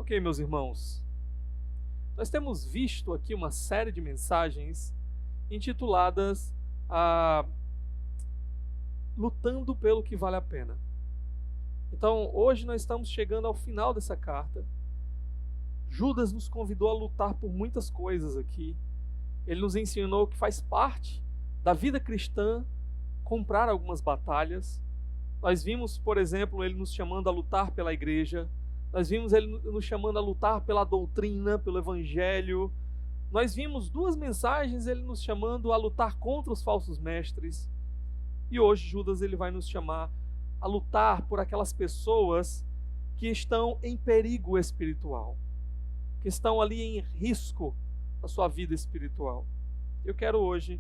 Ok, meus irmãos, nós temos visto aqui uma série de mensagens intituladas Lutando pelo que vale a pena. Então, hoje nós estamos chegando ao final dessa carta. Judas nos convidou a lutar por muitas coisas aqui. Ele nos ensinou que faz parte da vida cristã comprar algumas batalhas. Nós vimos, por exemplo, ele nos chamando a lutar pela igreja. Nós vimos ele nos chamando a lutar pela doutrina, pelo evangelho. Nós vimos duas mensagens, ele nos chamando a lutar contra os falsos mestres. E hoje Judas ele vai nos chamar a lutar por aquelas pessoas que estão em perigo espiritual, que estão ali em risco na sua vida espiritual. Eu quero hoje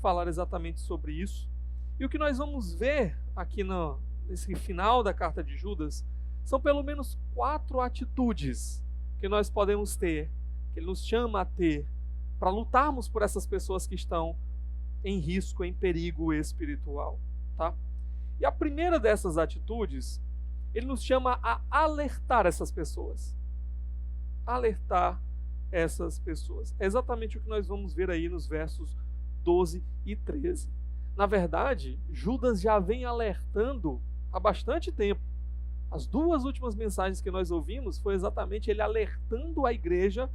falar exatamente sobre isso. E o que nós vamos ver aqui nesse final da carta de Judas são pelo menos 4 atitudes que nós podemos ter, que ele nos chama a ter, para lutarmos por essas pessoas que estão em risco, em perigo espiritual, tá? E a primeira dessas atitudes, ele nos chama a alertar essas pessoas. Alertar essas pessoas. É exatamente o que nós vamos ver aí nos versos 12 e 13. Na verdade, Judas já vem alertando há bastante tempo. As 2 últimas mensagens que nós ouvimos foi exatamente ele alertando a igreja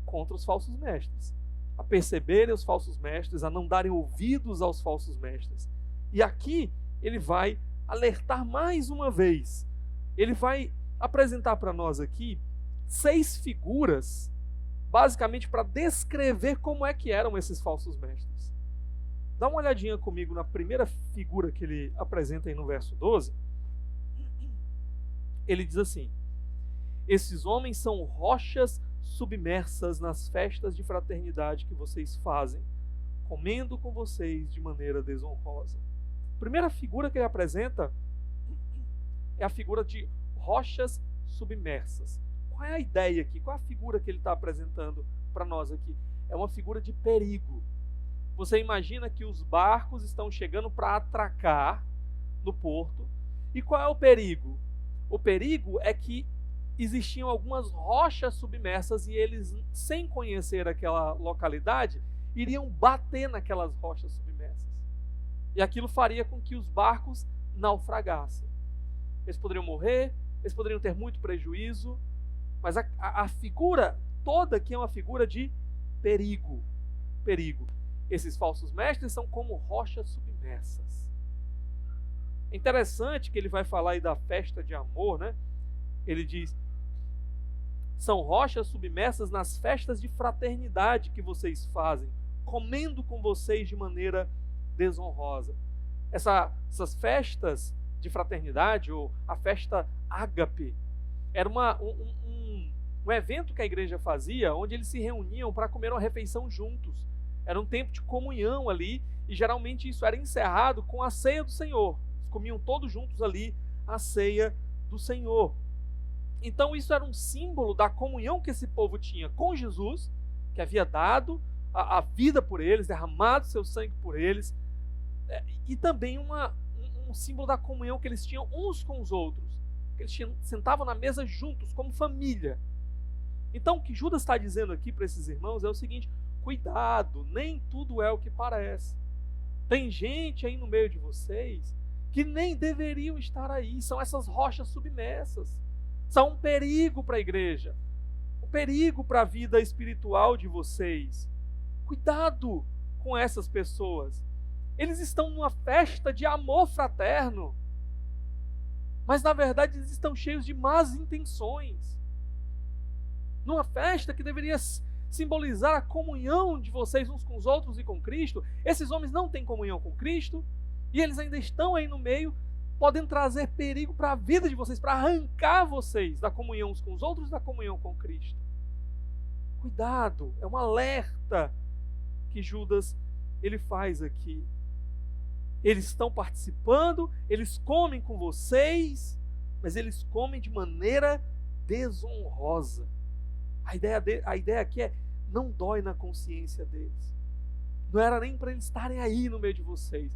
contra os falsos mestres, a perceberem os falsos mestres, a não darem ouvidos aos falsos mestres. E aqui ele vai alertar mais uma vez. Ele vai apresentar para nós aqui 6 figuras, basicamente para descrever como é que eram esses falsos mestres. Dá uma olhadinha comigo na primeira figura que ele apresenta aí no verso 12. Ele diz assim: esses homens são rochas submersas nas festas de fraternidade que vocês fazem, comendo com vocês de maneira desonrosa. A primeira figura que ele apresenta é a figura de rochas submersas. Qual é a ideia aqui? Qual é a figura que ele está apresentando para nós aqui? É uma figura de perigo. Você imagina que os barcos estão chegando para atracar no porto. E qual é o perigo? O perigo é que existiam algumas rochas submersas e eles, sem conhecer aquela localidade, iriam bater naquelas rochas submersas. E aquilo faria com que os barcos naufragassem. Eles poderiam morrer, eles poderiam ter muito prejuízo, mas a figura toda aqui é uma figura de perigo. Perigo. Esses falsos mestres são como rochas submersas. É interessante que ele vai falar aí da festa de amor, né? Ele diz: são rochas submersas nas festas de fraternidade que vocês fazem, comendo com vocês de maneira desonrosa. Essas festas de fraternidade, ou a festa ágape, era um evento que a igreja fazia, onde eles se reuniam para comer uma refeição juntos. Era um tempo de comunhão ali, e geralmente isso era encerrado com a ceia do Senhor. Eles comiam todos juntos ali a ceia do Senhor. Então isso era um símbolo da comunhão que esse povo tinha com Jesus, que havia dado a vida por eles, derramado seu sangue por eles, e também um símbolo da comunhão que eles tinham uns com os outros, que eles sentavam na mesa juntos, como família. Então o que Judas está dizendo aqui para esses irmãos é o seguinte: cuidado, nem tudo é o que parece. Tem gente aí no meio de vocês que nem deveriam estar aí, são essas rochas submersas. São um perigo para a igreja, um perigo para a vida espiritual de vocês. Cuidado com essas pessoas. Eles estão numa festa de amor fraterno, mas na verdade eles estão cheios de más intenções. Numa festa que deveria simbolizar a comunhão de vocês uns com os outros e com Cristo, esses homens não têm comunhão com Cristo, e eles ainda estão aí no meio, podem trazer perigo para a vida de vocês, para arrancar vocês da comunhão uns com os outros e da comunhão com Cristo. Cuidado, é um alerta que Judas ele faz aqui. Eles estão participando, eles comem com vocês, mas eles comem de maneira desonrosa. A ideia aqui é: não dói na consciência deles. Não era nem para eles estarem aí no meio de vocês,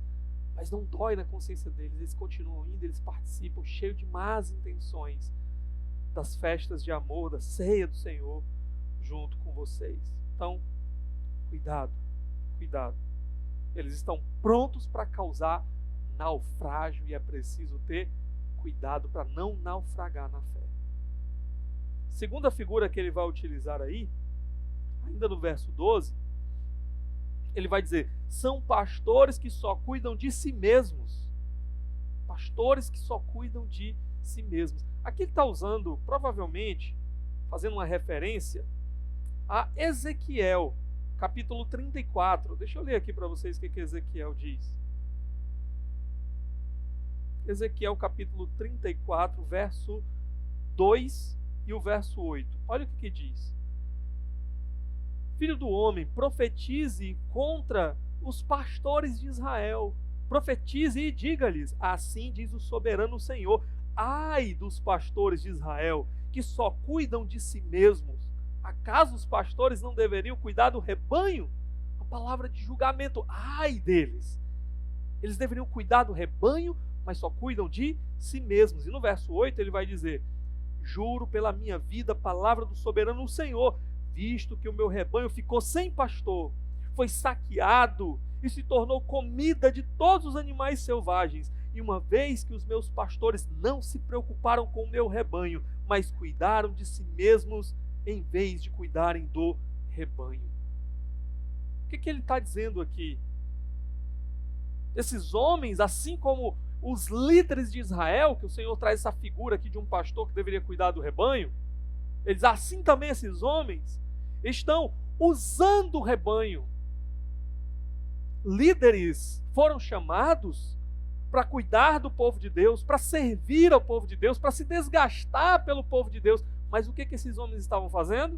mas não dói na consciência deles. Eles continuam indo, eles participam, cheios de más intenções. das festas de amor, da ceia do Senhor, junto com vocês. Então, cuidado, cuidado. Eles estão prontos para causar naufrágio e é preciso ter cuidado para não naufragar na fé. Segunda figura que ele vai utilizar aí, ainda no verso 12, ele vai dizer: são pastores que só cuidam de si mesmos. Pastores que só cuidam de si mesmos. Aqui ele está usando, provavelmente, fazendo uma referência a Ezequiel, capítulo 34. Deixa eu ler aqui para vocês o que Ezequiel diz. Ezequiel, capítulo 34, verso 2 e o verso 8. Olha o que diz. Filho do homem, profetize contra os pastores de Israel. Profetize e diga-lhes: assim diz o soberano Senhor: ai dos pastores de Israel, que só cuidam de si mesmos. Acaso os pastores não deveriam cuidar do rebanho? A palavra de julgamento, ai deles. Eles deveriam cuidar do rebanho, mas só cuidam de si mesmos. E no verso 8 ele vai dizer: juro pela minha vida, palavra do soberano Senhor, visto que o meu rebanho ficou sem pastor, foi saqueado e se tornou comida de todos os animais selvagens, e uma vez que os meus pastores não se preocuparam com o meu rebanho, mas cuidaram de si mesmos em vez de cuidarem do rebanho. O que ele está dizendo aqui? Esses homens, assim como os líderes de Israel, que o Senhor traz essa figura aqui de um pastor que deveria cuidar do rebanho, eles, assim também esses homens, estão usando o rebanho. Líderes foram chamados para cuidar do povo de Deus, para servir ao povo de Deus, para se desgastar pelo povo de Deus. Mas o que esses homens estavam fazendo?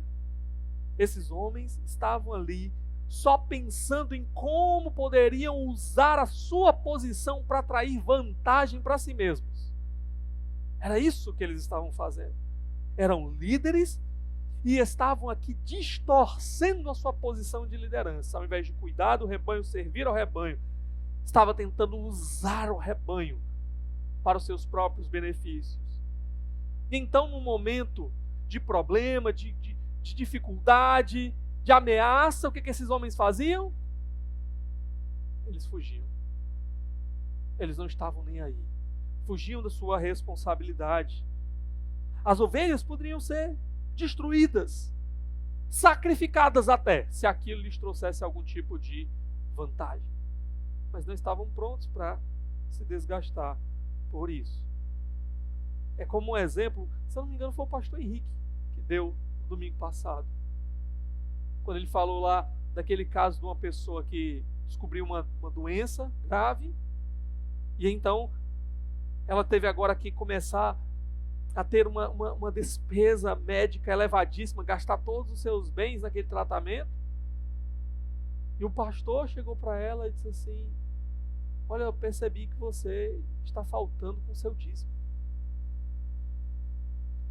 Esses homens estavam ali só pensando em como poderiam usar a sua posição para atrair vantagem para si mesmos. Era isso que eles estavam fazendo. Eram líderes e estavam aqui distorcendo a sua posição de liderança. Ao invés de cuidar do rebanho, servir ao rebanho, estava tentando usar o rebanho para os seus próprios benefícios. E então, num momento de problema, de dificuldade, de ameaça, o que esses homens faziam? Eles fugiam. Eles não estavam nem aí. Fugiam da sua responsabilidade. As ovelhas poderiam ser destruídas, sacrificadas até, se aquilo lhes trouxesse algum tipo de vantagem. Mas não estavam prontos para se desgastar por isso. É como um exemplo, se eu não me engano, foi o pastor Henrique que deu no domingo passado. Quando ele falou lá daquele caso de uma pessoa que descobriu uma doença grave, e então ela teve agora que começar a ter uma despesa médica elevadíssima, gastar todos os seus bens naquele tratamento. E o pastor chegou para ela e disse assim: olha, eu percebi que você está faltando com o seu dízimo.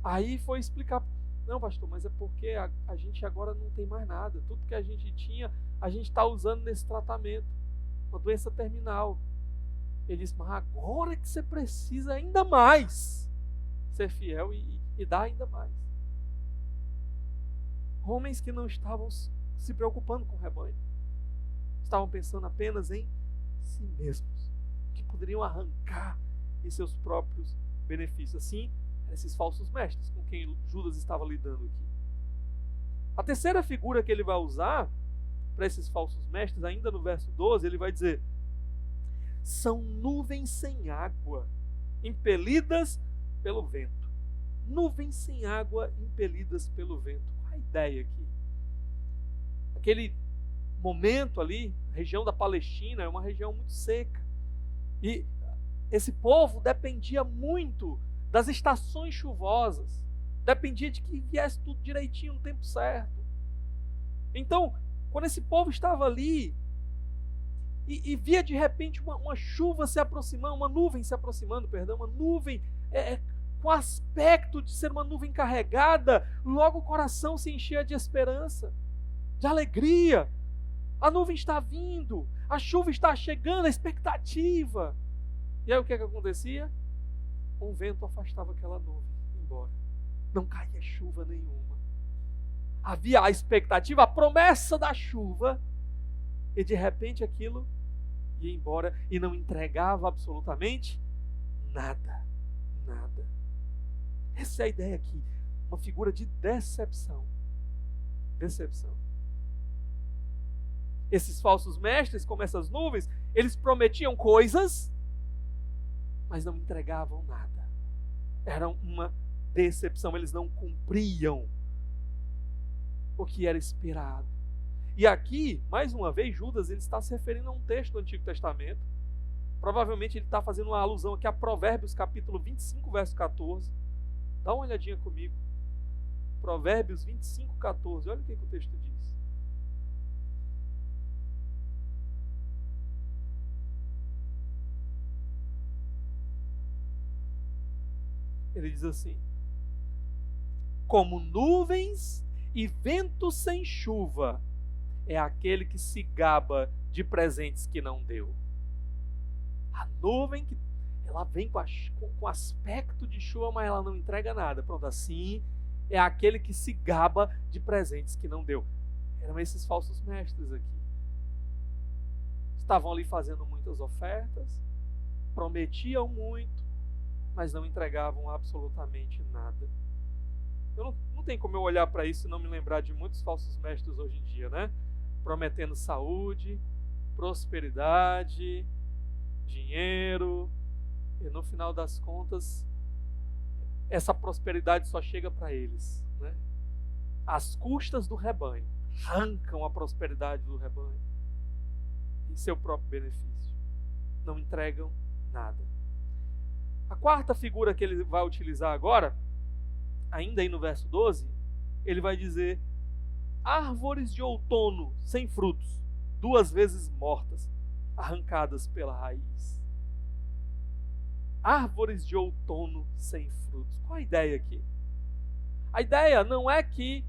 Aí foi explicar: não, pastor, mas é porque a gente agora não tem mais nada. Tudo que a gente tinha, a gente está usando nesse tratamento. Uma doença terminal. Ele disse: mas agora que você precisa ainda mais ser fiel e dar ainda mais. Homens que não estavam se preocupando com o rebanho. Estavam pensando apenas em si mesmos. Que poderiam arrancar em seus próprios benefícios. Assim, esses falsos mestres com quem Judas estava lidando aqui. A terceira figura que ele vai usar para esses falsos mestres, ainda no verso 12, ele vai dizer: são nuvens sem água, impelidas pelo vento. Nuvens sem água, impelidas pelo vento. Qual a ideia aqui? Aquele momento ali, a região da Palestina é uma região muito seca. E esse povo dependia muito das estações chuvosas. Dependia de que viesse tudo direitinho no tempo certo. Então, quando esse povo estava ali e via de repente uma chuva se aproximando, uma nuvem se aproximando, uma nuvem com aspecto de ser uma nuvem carregada, logo o coração se enchia de esperança, de alegria. A nuvem está vindo, a chuva está chegando, a expectativa. E aí o que acontecia? Um vento afastava aquela nuvem embora. não caía chuva nenhuma. Havia a expectativa, a promessa da chuva, e de repente aquilo ia embora e não entregava absolutamente nada. Nada. Essa é a ideia aqui. Uma figura de decepção. Decepção. Esses falsos mestres, como essas nuvens, eles prometiam coisas, mas não entregavam nada. Era uma decepção. Eles não cumpriam o que era esperado. E aqui, mais uma vez, Judas ele está se referindo a um texto do Antigo Testamento. Provavelmente ele está fazendo uma alusão aqui a Provérbios capítulo 25, verso 14. Dá uma olhadinha comigo. Provérbios 25, 14. Olha o que o texto diz. Ele diz assim: como nuvens e vento sem chuva é aquele que se gaba de presentes que não deu. A nuvem, ela vem com aspecto de chuva, mas ela não entrega nada. Pronto, assim é aquele que se gaba de presentes que não deu. Eram esses falsos mestres aqui. Estavam ali fazendo muitas ofertas, prometiam muito, mas não entregavam absolutamente nada. Não tem como eu olhar para isso e não me lembrar de muitos falsos mestres hoje em dia, né? Prometendo saúde, prosperidade, dinheiro, e no final das contas, essa prosperidade só chega para eles, né? Às custas do rebanho. Arrancam a prosperidade do rebanho em seu próprio benefício. Não entregam nada. A quarta figura que ele vai utilizar agora, ainda aí no verso 12, ele vai dizer: árvores de outono sem frutos, 2 vezes mortas, arrancadas pela raiz. Árvores de outono sem frutos. Qual a ideia aqui? A ideia não é que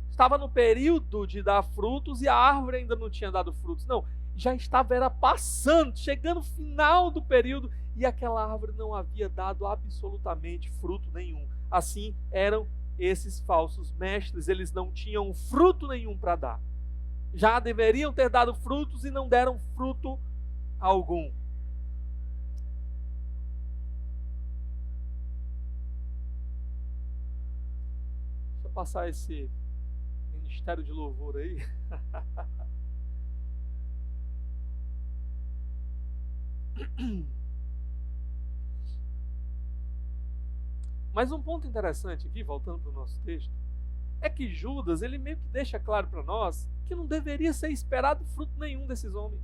estava no período de dar frutos e a árvore ainda não tinha dado frutos. Não, já estava passando, chegando no final do período e aquela árvore não havia dado absolutamente fruto nenhum. Assim eram esses falsos mestres, eles não tinham fruto nenhum para dar. Já deveriam ter dado frutos e não deram fruto algum. Deixa eu passar esse ministério de louvor aí. Mas um ponto interessante aqui, voltando para o nosso texto, é que Judas, ele meio que deixa claro para nós que não deveria ser esperado fruto nenhum desses homens.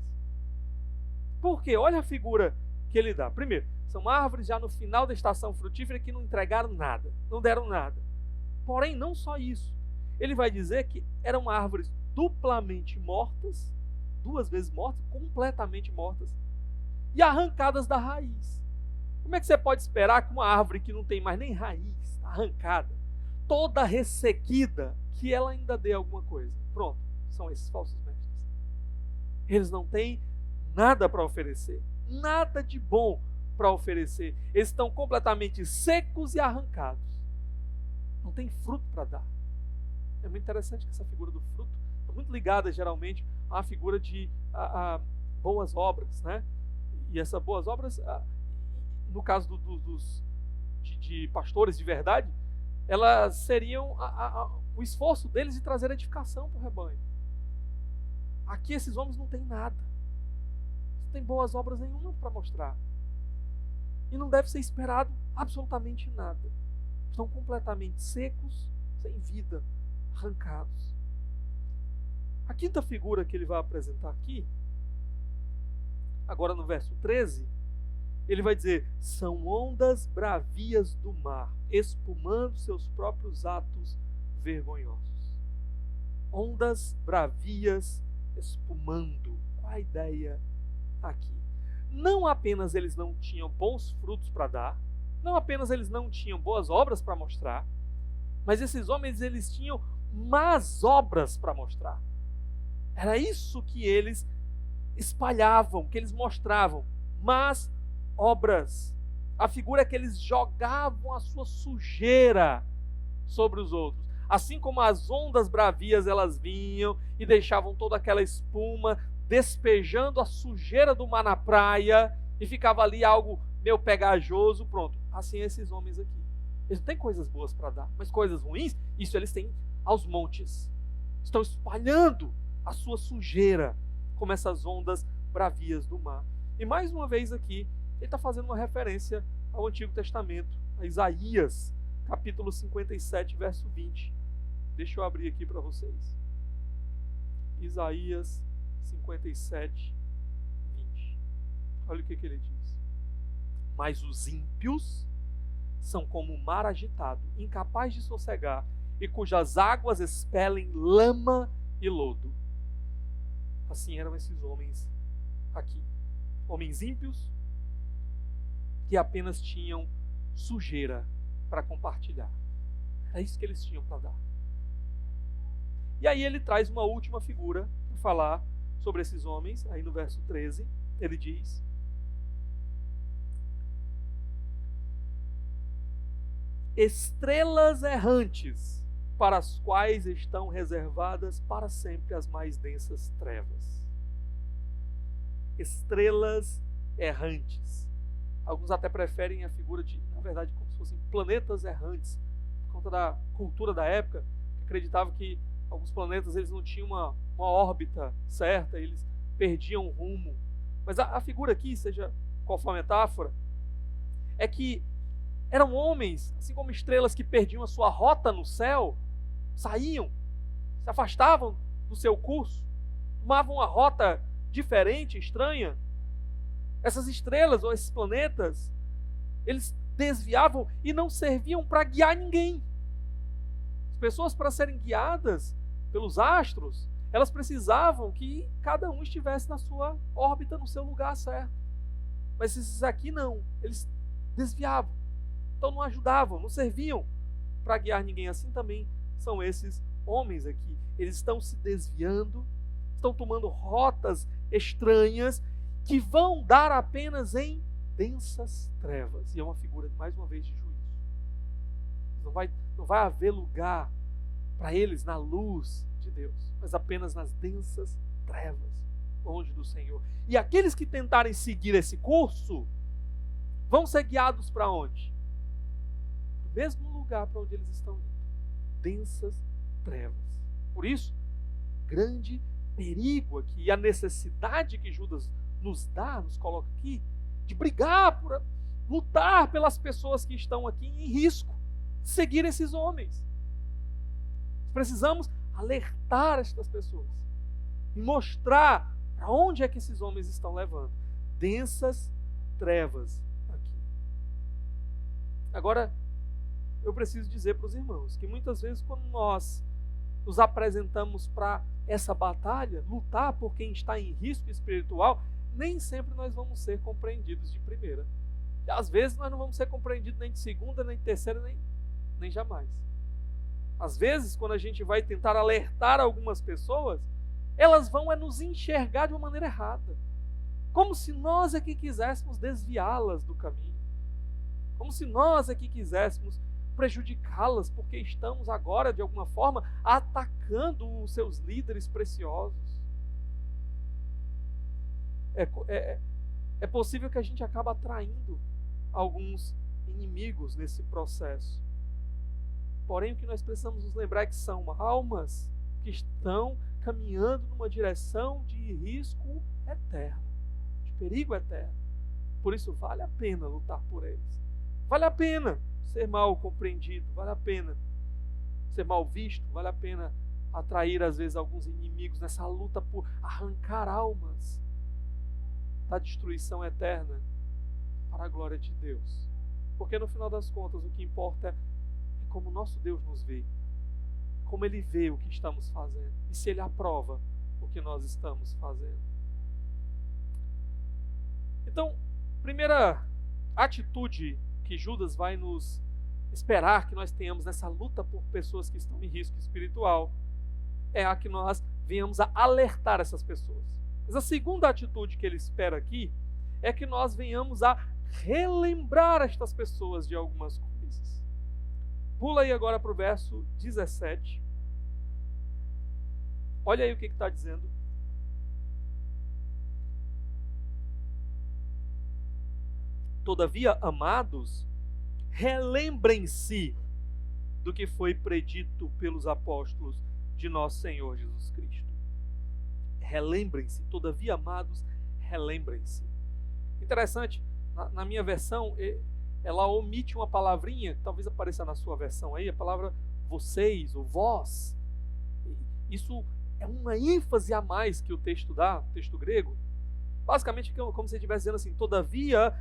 Por quê? Olha a figura que ele dá. Primeiro, são árvores já no final da estação frutífera que não entregaram nada, não deram nada. Porém, não só isso. Ele vai dizer que eram árvores duplamente mortas, 2 vezes mortas, completamente mortas, e arrancadas da raiz. Como é que você pode esperar que uma árvore que não tem mais nem raiz, arrancada, toda ressequida, que ela ainda dê alguma coisa? Pronto, são esses falsos mestres. Eles não têm nada para oferecer, nada de bom para oferecer. Eles estão completamente secos e arrancados. Não tem fruto para dar. É muito interessante que essa figura do fruto está muito ligada geralmente à figura de boas obras, né? E essas boas obras, no caso de pastores de verdade, elas seriam o esforço deles de trazer edificação para o rebanho. Aqui esses homens não têm nada. Não tem boas obras nenhuma para mostrar. E não deve ser esperado absolutamente nada. Estão completamente secos, sem vida, arrancados. A quinta figura que ele vai apresentar aqui, agora no verso 13, ele vai dizer: são ondas bravias do mar, espumando seus próprios atos vergonhosos. Ondas bravias espumando. Qual a ideia aqui? Não apenas eles não tinham bons frutos para dar, não apenas eles não tinham boas obras para mostrar, mas esses homens, eles tinham más obras para mostrar. Era isso que eles espalhavam, que eles mostravam, más obras. A figura é que eles jogavam a sua sujeira sobre os outros. Assim como as ondas bravias, elas vinham e deixavam toda aquela espuma, despejando a sujeira do mar na praia, e ficava ali algo meio pegajoso, pronto. Assim esses homens aqui. Eles não têm coisas boas para dar, mas coisas ruins, isso eles têm aos montes. Estão espalhando a sua sujeira, como essas ondas bravias do mar. E mais uma vez aqui, ele está fazendo uma referência ao Antigo Testamento, a Isaías, capítulo 57, verso 20. Deixa eu abrir aqui para vocês. Isaías 57, 20. Olha o que ele diz. Mas os ímpios são como o mar agitado, incapaz de sossegar, e cujas águas expelem lama e lodo. Assim eram esses homens aqui. Homens ímpios que apenas tinham sujeira para compartilhar. Era isso que eles tinham para dar. E aí ele traz uma última figura para falar sobre esses homens. Aí no verso 13, ele diz: estrelas errantes, para as quais estão reservadas para sempre as mais densas trevas. Estrelas errantes. Alguns até preferem a figura de, na verdade, como se fossem planetas errantes, por conta da cultura da época, que acreditava que alguns planetas eles não tinham uma órbita certa, eles perdiam o rumo. Mas a figura aqui, seja qual for a metáfora, é que eram homens, assim como estrelas que perdiam a sua rota no céu, saíam, se afastavam do seu curso, tomavam uma rota diferente, estranha. Essas estrelas ou esses planetas, eles desviavam e não serviam para guiar ninguém. As pessoas, para serem guiadas pelos astros, elas precisavam que cada um estivesse na sua órbita, no seu lugar certo. Mas esses aqui não, eles desviavam. Então não ajudavam, não serviam para guiar ninguém. Assim também são esses homens aqui. Eles estão se desviando, estão tomando rotas estranhas que vão dar apenas em densas trevas. E é uma figura, mais uma vez, de juízo. Não vai haver lugar para eles na luz de Deus, mas apenas nas densas trevas, longe do Senhor. E aqueles que tentarem seguir esse curso vão ser guiados para onde? Para o mesmo lugar para onde eles estão indo. Densas trevas. Por isso, grande perigo aqui, e a necessidade que Judas nos dá, nos coloca aqui, de brigar, lutar pelas pessoas que estão aqui em risco, de seguir esses homens. Precisamos alertar estas pessoas e mostrar para onde é que esses homens estão levando. Densas trevas aqui. Agora, eu preciso dizer para os irmãos que muitas vezes quando nós nos apresentamos para essa batalha, lutar por quem está em risco espiritual, nem sempre nós vamos ser compreendidos de primeira. E às vezes nós não vamos ser compreendidos nem de segunda, nem de terceira, nem jamais. Às vezes, quando a gente vai tentar alertar algumas pessoas, elas vão nos enxergar de uma maneira errada. Como se nós aqui quiséssemos desviá-las do caminho. Como se nós aqui quiséssemos prejudicá-las, porque estamos agora, de alguma forma, atacando os seus líderes preciosos. É possível que a gente acabe atraindo alguns inimigos nesse processo. Porém, o que nós precisamos nos lembrar é que são almas que estão caminhando numa direção de risco eterno, de perigo eterno. Por isso, vale a pena lutar por eles. Vale a pena ser mal compreendido, vale a pena ser mal visto, vale a pena atrair, às vezes, alguns inimigos nessa luta por arrancar almas da destruição eterna para a glória de Deus. Porque, no final das contas, o que importa é como o nosso Deus nos vê, como Ele vê o que estamos fazendo e se Ele aprova o que nós estamos fazendo. Então, primeira atitude que Judas vai nos esperar que nós tenhamos nessa luta por pessoas que estão em risco espiritual é a que nós venhamos a alertar essas pessoas. Mas a segunda atitude que ele espera aqui é que nós venhamos a relembrar estas pessoas de algumas coisas. Pula aí agora para o verso 17. Olha aí o que está dizendo. Todavia, amados, relembrem-se do que foi predito pelos apóstolos de nosso Senhor Jesus Cristo. Relembrem-se. Todavia, amados, relembrem-se. Interessante, na minha versão, ela omite uma palavrinha, que talvez apareça na sua versão aí, a palavra vocês ou vós. Isso é uma ênfase a mais que o texto dá, o texto grego. Basicamente, como se ele estivesse dizendo assim: todavia,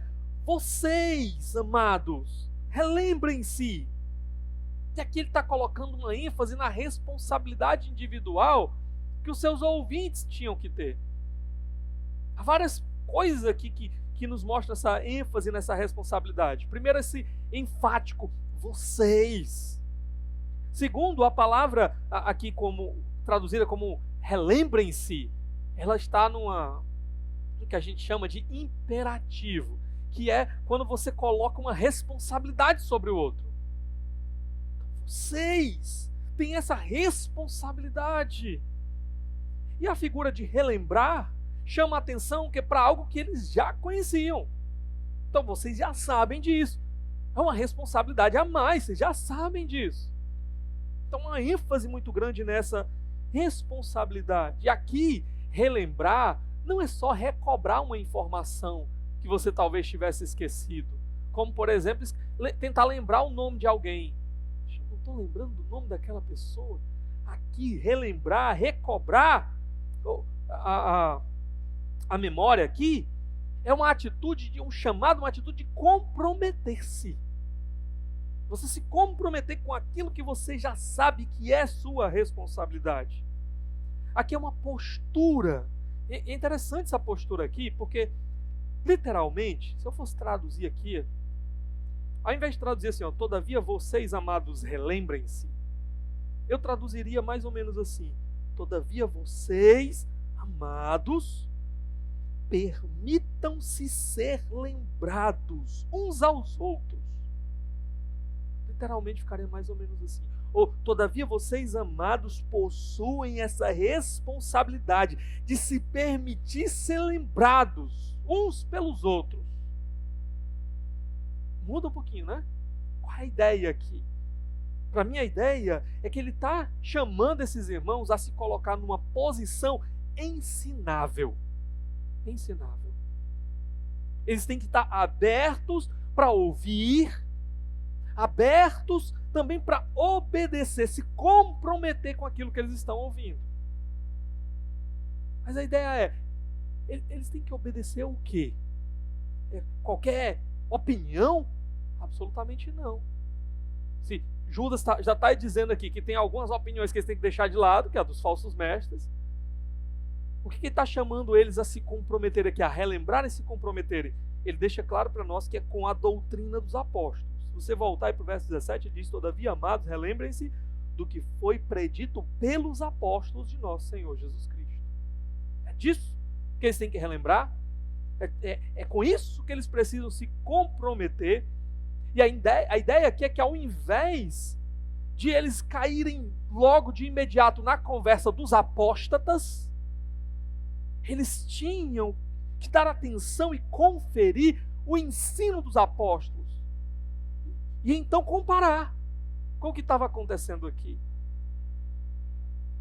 vocês, amados, relembrem-se. E aqui ele está colocando uma ênfase na responsabilidade individual que os seus ouvintes tinham que ter. Há várias coisas aqui que nos mostram essa ênfase nessa responsabilidade. Primeiro, esse enfático, vocês. Segundo, a palavra aqui traduzida como relembrem-se, ela está no que a gente chama de imperativo, que é quando você coloca uma responsabilidade sobre o outro. Vocês têm essa responsabilidade. E a figura de relembrar chama a atenção que é para algo que eles já conheciam. Então vocês já sabem disso. É uma responsabilidade a mais, vocês já sabem disso. Então uma ênfase muito grande nessa responsabilidade. E aqui, relembrar não é só recobrar uma informação que você talvez tivesse esquecido. Como, por exemplo, tentar lembrar o nome de alguém. Eu não estou lembrando do nome daquela pessoa. Aqui, relembrar, recobrar a memória aqui é uma atitude de um chamado, uma atitude de comprometer-se. Você se comprometer com aquilo que você já sabe que é sua responsabilidade. Aqui é uma postura. É interessante essa postura aqui, porque literalmente, se eu fosse traduzir aqui, ao invés de traduzir assim, todavia vocês, amados, relembrem-se, eu traduziria mais ou menos assim: todavia vocês, amados, permitam-se ser lembrados uns aos outros. Literalmente ficaria mais ou menos assim. Ou, todavia vocês, amados, possuem essa responsabilidade de se permitir ser lembrados uns pelos outros. Muda um pouquinho, né? Qual é a ideia aqui? Para mim, a ideia é que ele está chamando esses irmãos a se colocar numa posição ensinável. Ensinável. Eles têm que estar abertos para ouvir, abertos também para obedecer, se comprometer com aquilo que eles estão ouvindo. Mas a ideia é, eles têm que obedecer o quê? Qualquer opinião? Absolutamente não. Se Judas já está dizendo aqui que tem algumas opiniões que eles têm que deixar de lado, que é a dos falsos mestres, o que ele está chamando eles a se comprometer aqui, a relembrar e se comprometerem? Ele deixa claro para nós que é com a doutrina dos apóstolos. Se você voltar aí para o verso 17, ele diz: todavia, amados, relembrem-se do que foi predito pelos apóstolos de nosso Senhor Jesus Cristo. É disso que eles têm que relembrar. É com isso que eles precisam se comprometer. E a ideia aqui é que, ao invés de eles caírem logo de imediato na conversa dos apóstatas, eles tinham que dar atenção e conferir o ensino dos apóstolos. E então comparar com o que estava acontecendo aqui.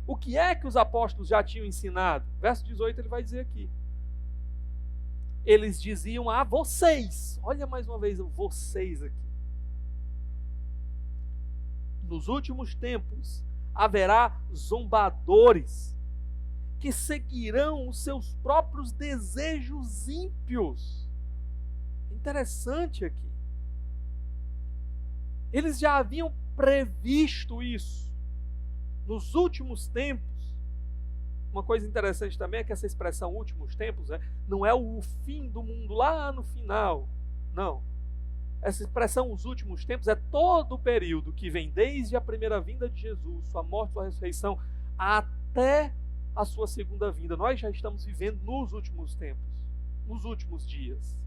O que é que os apóstolos já tinham ensinado? Verso 18 ele vai dizer aqui. Eles diziam a vocês, olha mais uma vez, vocês aqui. Nos últimos tempos haverá zombadores que seguirão os seus próprios desejos ímpios. Interessante aqui. Eles já haviam previsto isso. Nos últimos tempos, uma coisa interessante também é que essa expressão últimos tempos não é o fim do mundo lá no final. Não. Essa expressão os últimos tempos é todo o período que vem desde a primeira vinda de Jesus, sua morte, sua ressurreição, até a sua segunda vinda. Nós já estamos vivendo nos últimos tempos, nos últimos dias.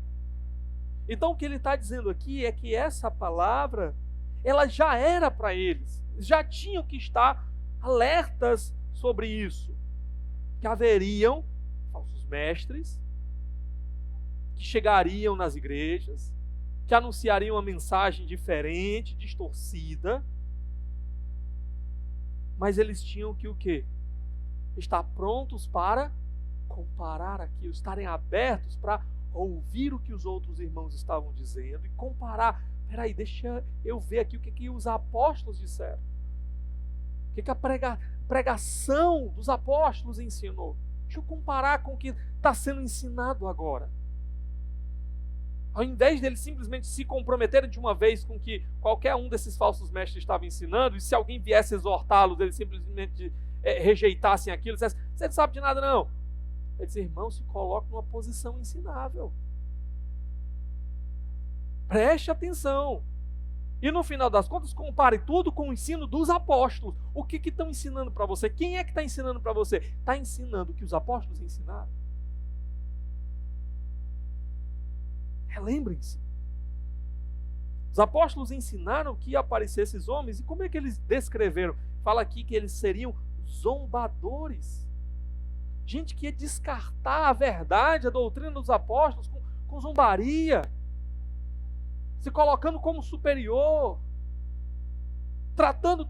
Então o que ele está dizendo aqui é que essa palavra ela já era para eles. Já tinham que estar alertas sobre isso. Que haveriam falsos mestres, que chegariam nas igrejas, que anunciariam uma mensagem diferente, distorcida. Mas eles tinham que o quê? Estar prontos para comparar aquilo, estarem abertos para ouvir o que os outros irmãos estavam dizendo e comparar. Peraí, deixa eu ver aqui o que os apóstolos disseram. O que a pregação dos apóstolos ensinou. Deixa eu comparar com o que está sendo ensinado agora. Ao invés deles simplesmente se comprometerem de uma vez com que qualquer um desses falsos mestres estava ensinando, e se alguém viesse exortá-los, eles simplesmente rejeitassem aquilo, dissessem, você não sabe de nada não. Ele disse, irmão, se coloque numa posição ensinável. Preste atenção. E no final das contas, compare tudo com o ensino dos apóstolos. O que estão ensinando para você? Quem é que está ensinando para você? Está ensinando o que os apóstolos ensinaram? Relembrem-se. Os apóstolos ensinaram que ia aparecer esses homens, e como é que eles descreveram? Fala aqui que eles seriam zombadores. Gente que ia descartar a verdade, a doutrina dos apóstolos com zombaria, se colocando como superior, tratando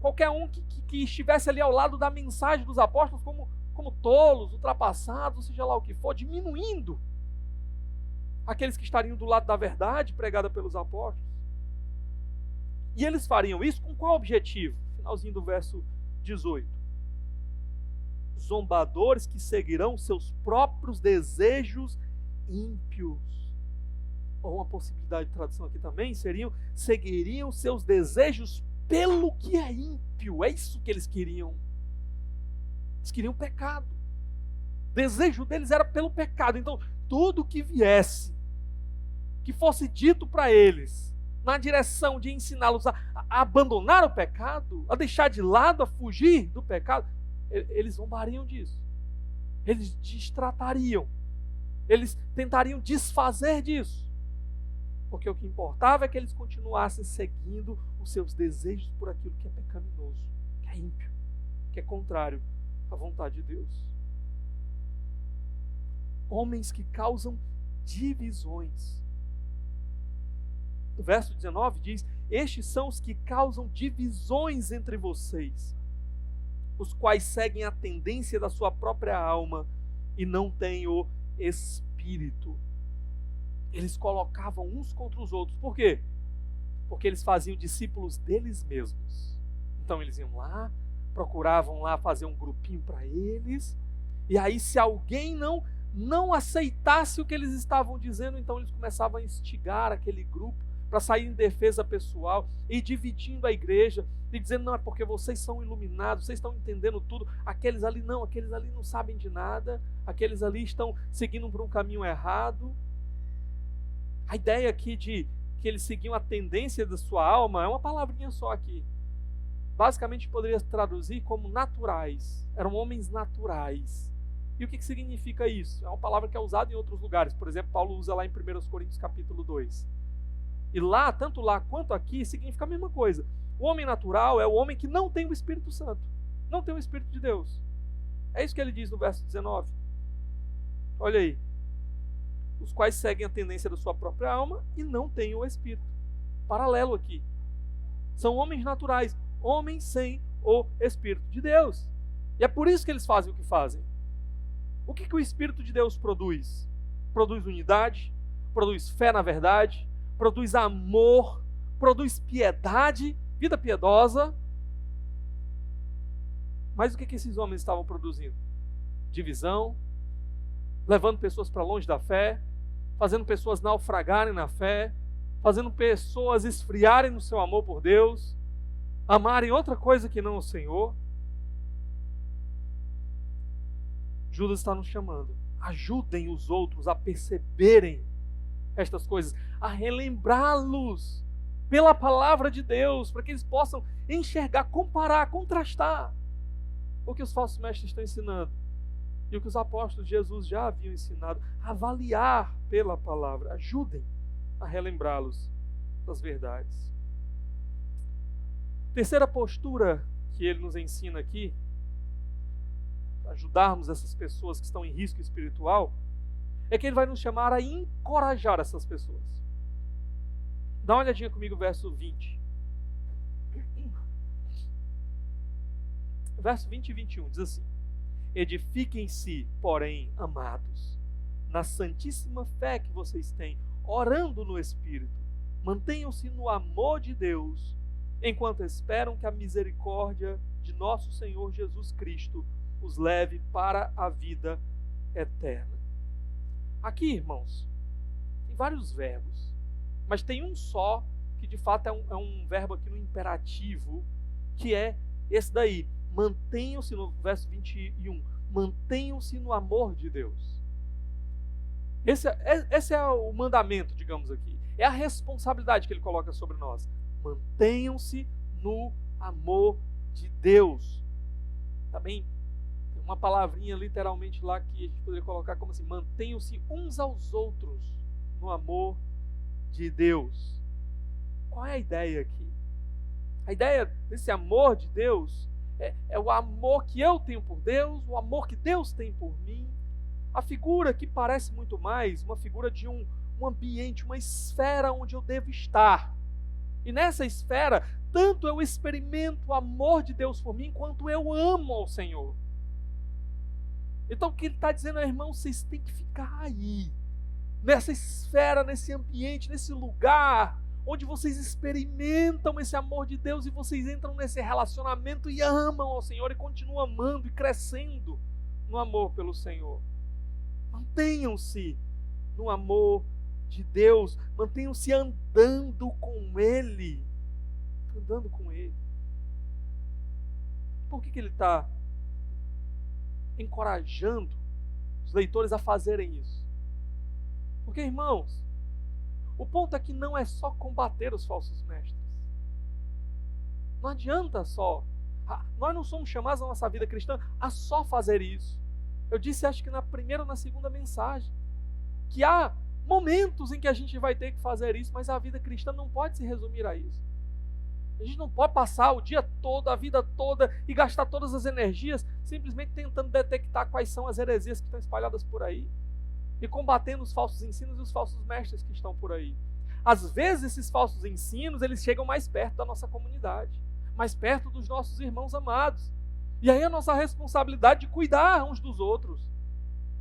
qualquer um que estivesse ali ao lado da mensagem dos apóstolos como tolos, ultrapassados, seja lá o que for, diminuindo aqueles que estariam do lado da verdade pregada pelos apóstolos. E eles fariam isso com qual objetivo? Finalzinho do verso 18. Zombadores que seguirão seus próprios desejos ímpios. Ou uma possibilidade de tradução aqui também seguiriam seus desejos pelo que é ímpio. É isso que eles queriam. Eles queriam pecado. O desejo deles era pelo pecado. Então, tudo que viesse, que fosse dito para eles, na direção de ensiná-los a abandonar o pecado, a deixar de lado, a fugir do pecado, eles zombariam disso. Eles destratariam. Eles tentariam desfazer disso. Porque o que importava é que eles continuassem seguindo os seus desejos por aquilo que é pecaminoso, que é ímpio, que é contrário à vontade de Deus. Homens que causam divisões. O verso 19 diz, estes são os que causam divisões entre vocês, os quais seguem a tendência da sua própria alma e não têm o Espírito. Eles colocavam uns contra os outros. Por quê? Porque eles faziam discípulos deles mesmos. Então eles iam lá, procuravam lá fazer um grupinho para eles, e aí se alguém não aceitasse o que eles estavam dizendo, então eles começavam a instigar aquele grupo para sair em defesa pessoal e dividindo a igreja e dizendo, não, é porque vocês são iluminados, vocês estão entendendo tudo, aqueles ali não sabem de nada, aqueles ali estão seguindo por um caminho errado. A ideia aqui de que eles seguiam a tendência da sua alma é uma palavrinha só aqui. Basicamente poderia traduzir como naturais. Eram homens naturais. E o que significa isso? É uma palavra que é usada em outros lugares. Por exemplo, Paulo usa lá em 1 Coríntios capítulo 2. E lá, tanto lá quanto aqui, significa a mesma coisa. O homem natural é o homem que não tem o Espírito Santo. Não tem o Espírito de Deus. É isso que ele diz no verso 19. Olha aí. Os quais seguem a tendência da sua própria alma e não têm o Espírito. Paralelo aqui. São homens naturais, homens sem o Espírito de Deus. E é por isso que eles fazem o que fazem. O que o Espírito de Deus produz? Produz unidade, produz fé na verdade, produz amor, produz piedade, vida piedosa. Mas o que esses homens estavam produzindo? Divisão, levando pessoas para longe da fé, fazendo pessoas naufragarem na fé, fazendo pessoas esfriarem no seu amor por Deus, amarem outra coisa que não o Senhor. Judas está nos chamando. Ajudem os outros a perceberem estas coisas, a relembrá-los pela palavra de Deus, para que eles possam enxergar, comparar, contrastar o que os falsos mestres estão ensinando e o que os apóstolos de Jesus já haviam ensinado, avaliar pela palavra. Ajudem a relembrá-los das verdades. Terceira postura que ele nos ensina aqui, para ajudarmos essas pessoas que estão em risco espiritual, é que ele vai nos chamar a encorajar essas pessoas. Dá uma olhadinha comigo, verso 20. Verso 20 e 21 diz assim: edifiquem-se, porém, amados, na santíssima fé que vocês têm, orando no Espírito. Mantenham-se no amor de Deus, enquanto esperam que a misericórdia de nosso Senhor Jesus Cristo os leve para a vida eterna. Aqui, irmãos, tem vários verbos, mas tem um só que de fato é um verbo aqui no imperativo, que é esse daí: mantenham-se, no verso 21, mantenham-se no amor de Deus. Esse é o mandamento, digamos aqui. É a responsabilidade que ele coloca sobre nós. Mantenham-se no amor de Deus. Também tem uma palavrinha literalmente lá que a gente poderia colocar como assim: mantenham-se uns aos outros no amor de Deus. Qual é a ideia aqui? A ideia desse amor de Deus é o amor que eu tenho por Deus, o amor que Deus tem por mim. A figura que parece muito mais uma figura de um ambiente, uma esfera onde eu devo estar. E nessa esfera, tanto eu experimento o amor de Deus por mim, quanto eu amo ao Senhor. Então o que ele está dizendo é: irmão, vocês têm que ficar aí, nessa esfera, nesse ambiente, nesse lugar, onde vocês experimentam esse amor de Deus e vocês entram nesse relacionamento e amam ao Senhor e continuam amando e crescendo no amor pelo Senhor. Mantenham-se no amor de Deus, mantenham-se andando com Ele. Andando com Ele. Por que ele está encorajando os leitores a fazerem isso? Porque, irmãos, o ponto é que não é só combater os falsos mestres. Não adianta só. Nós não somos chamados na nossa vida cristã a só fazer isso. Eu disse, acho que na primeira ou na segunda mensagem, que há momentos em que a gente vai ter que fazer isso, mas a vida cristã não pode se resumir a isso. A gente não pode passar o dia todo, a vida toda, e gastar todas as energias simplesmente tentando detectar quais são as heresias que estão espalhadas por aí e combatendo os falsos ensinos e os falsos mestres que estão por aí. Às vezes esses falsos ensinos, eles chegam mais perto da nossa comunidade, mais perto dos nossos irmãos amados. E aí a nossa responsabilidade de cuidar uns dos outros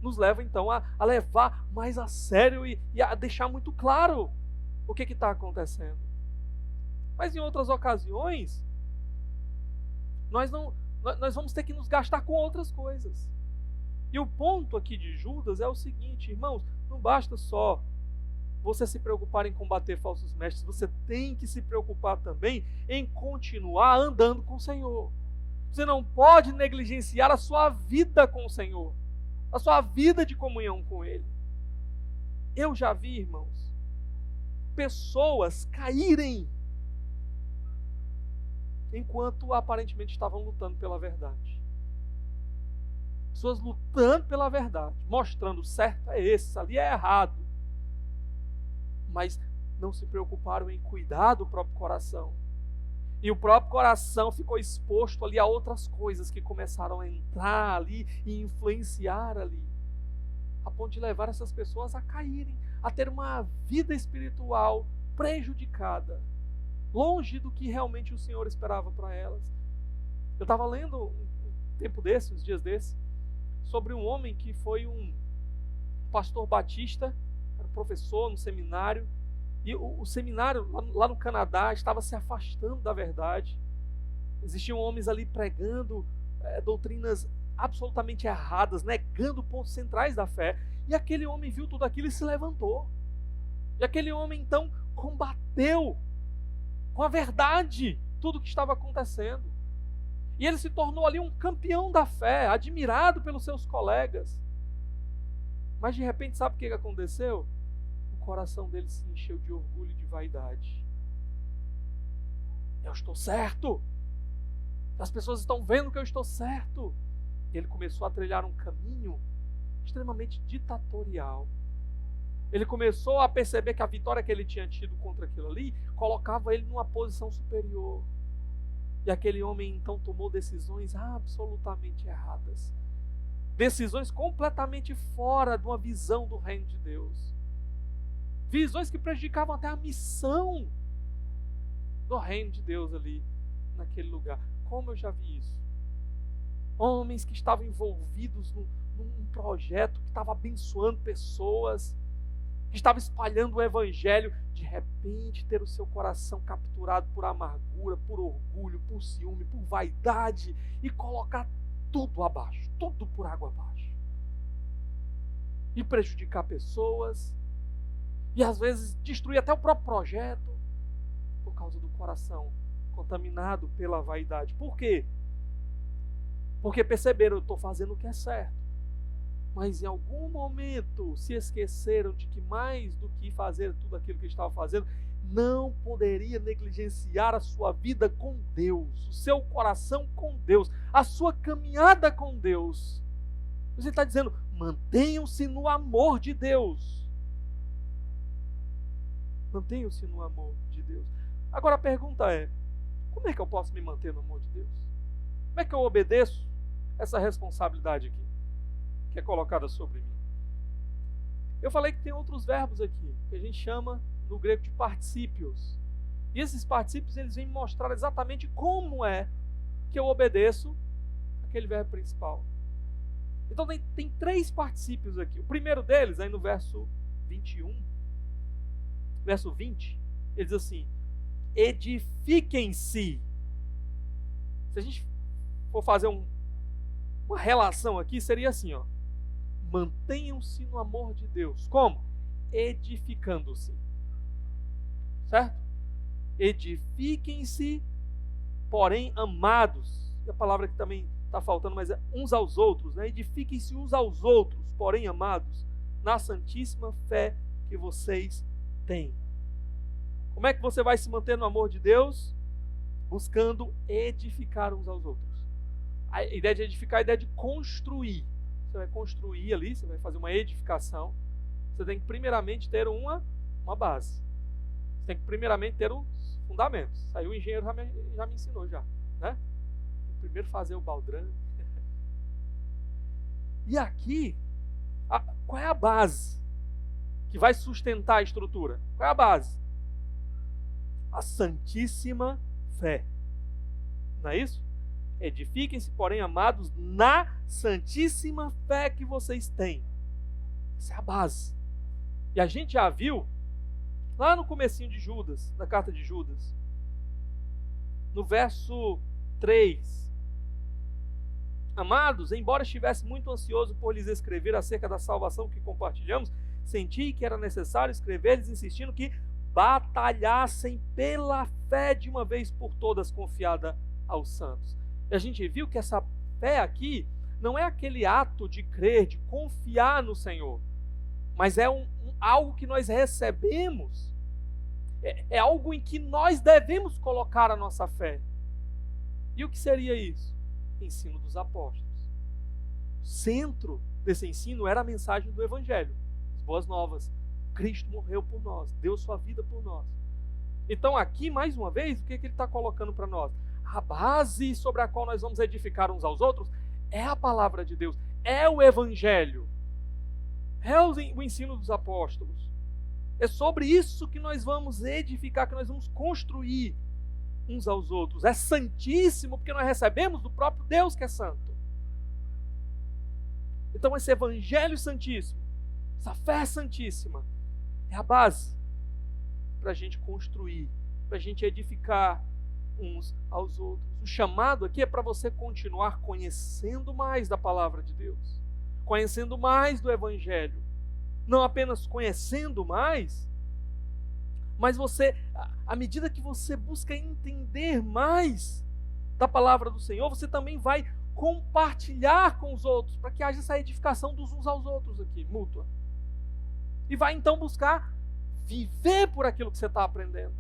nos leva então a levar mais a sério e a deixar muito claro o que está acontecendo. Mas em outras ocasiões, nós vamos ter que nos gastar com outras coisas. E o ponto aqui de Judas é o seguinte, irmãos: não basta só você se preocupar em combater falsos mestres, você tem que se preocupar também em continuar andando com o Senhor. Você não pode negligenciar a sua vida com o Senhor, a sua vida de comunhão com Ele. Eu já vi, irmãos, pessoas caírem enquanto aparentemente estavam lutando pela verdade. Pessoas lutando pela verdade, mostrando: certo é esse, ali é errado. Mas não se preocuparam em cuidar do próprio coração. E o próprio coração ficou exposto ali a outras coisas que começaram a entrar ali e influenciar ali, a ponto de levar essas pessoas a caírem, a ter uma vida espiritual prejudicada, longe do que realmente o Senhor esperava para elas. Eu estava lendo um tempo desses, uns dias desses, sobre um homem que foi um pastor batista, era professor no seminário, e o seminário lá no Canadá estava se afastando da verdade. Existiam homens ali pregando doutrinas absolutamente erradas, negando pontos centrais da fé, e aquele homem viu tudo aquilo e se levantou. E aquele homem então combateu com a verdade tudo o que estava acontecendo. E ele se tornou ali um campeão da fé, admirado pelos seus colegas. Mas de repente, sabe o que aconteceu? O coração dele se encheu de orgulho e de vaidade. Eu estou certo! As pessoas estão vendo que eu estou certo! E ele começou a trilhar um caminho extremamente ditatorial. Ele começou a perceber que a vitória que ele tinha tido contra aquilo ali colocava ele numa posição superior. E aquele homem então tomou decisões absolutamente erradas. Decisões completamente fora de uma visão do reino de Deus. Visões que prejudicavam até a missão do reino de Deus ali, naquele lugar. Como eu já vi isso. Homens que estavam envolvidos num projeto que estava abençoando pessoas, que estava espalhando o evangelho, de repente ter o seu coração capturado por amargura, por orgulho, por ciúme, por vaidade, e colocar tudo abaixo, tudo por água abaixo. E prejudicar pessoas, e às vezes destruir até o próprio projeto, por causa do coração contaminado pela vaidade. Por quê? Porque perceberam, eu estou fazendo o que é certo. Mas em algum momento se esqueceram de que mais do que fazer tudo aquilo que estavam fazendo, não poderia negligenciar a sua vida com Deus, o seu coração com Deus, a sua caminhada com Deus. Você está dizendo, mantenham-se no amor de Deus. Mantenham-se no amor de Deus. Agora a pergunta é, como é que eu posso me manter no amor de Deus? Como é que eu obedeço essa responsabilidade aqui, que é colocada sobre mim? Eu falei que tem outros verbos aqui, que a gente chama no grego de particípios. E esses particípios, eles vêm mostrar exatamente como é que eu obedeço aquele verbo principal. Então tem 3 particípios aqui. O primeiro deles, aí no verso 21, verso 20, ele diz assim, edifiquem-se. Se a gente for fazer uma relação aqui, seria assim, ó, mantenham-se no amor de Deus. Como? Edificando-se. Certo? Edifiquem-se, porém amados. E a palavra que também está faltando, mas é uns aos outros, né? Edifiquem-se uns aos outros, porém amados, na santíssima fé que vocês têm. Como é que você vai se manter no amor de Deus? Buscando edificar uns aos outros. A ideia de edificar é a ideia de construir. Você vai construir ali, você vai fazer uma edificação. Você tem que primeiramente ter uma base. Você tem que primeiramente ter os fundamentos. Aí o engenheiro já me ensinou já, né? Tem que primeiro fazer o baldrame. E aqui, qual é a base que vai sustentar a estrutura? Qual é a base? A santíssima fé. Não é isso? Edifiquem-se, porém, amados, na santíssima fé que vocês têm. Essa é a base. E a gente já viu, lá no comecinho de Judas, da carta de Judas, no verso 3. Amados, embora estivesse muito ansioso por lhes escrever acerca da salvação que compartilhamos, senti que era necessário escrever-lhes insistindo que batalhassem pela fé de uma vez por todas confiada aos santos. E a gente viu que essa fé aqui não é aquele ato de crer, de confiar no Senhor, mas é algo que nós recebemos, é algo em que nós devemos colocar a nossa fé. E o que seria isso? Ensino dos apóstolos. O centro desse ensino era a mensagem do Evangelho, as boas novas. Cristo morreu por nós, deu sua vida por nós. Então aqui, mais uma vez, o que ele está colocando para nós? A base sobre a qual nós vamos edificar uns aos outros é a palavra de Deus, é o Evangelho, é o ensino dos apóstolos. É sobre isso que nós vamos edificar, que nós vamos construir uns aos outros. É santíssimo porque nós recebemos do próprio Deus que é santo. Então esse Evangelho santíssimo, essa fé santíssima, é a base para a gente construir, para a gente edificar uns aos outros. O chamado aqui é para você continuar conhecendo mais da palavra de Deus, conhecendo mais do Evangelho. Não apenas conhecendo mais, mas você, à medida que você busca entender mais da palavra do Senhor, você também vai compartilhar com os outros, para que haja essa edificação dos uns aos outros aqui, mútua. E vai então buscar viver por aquilo que você está aprendendo.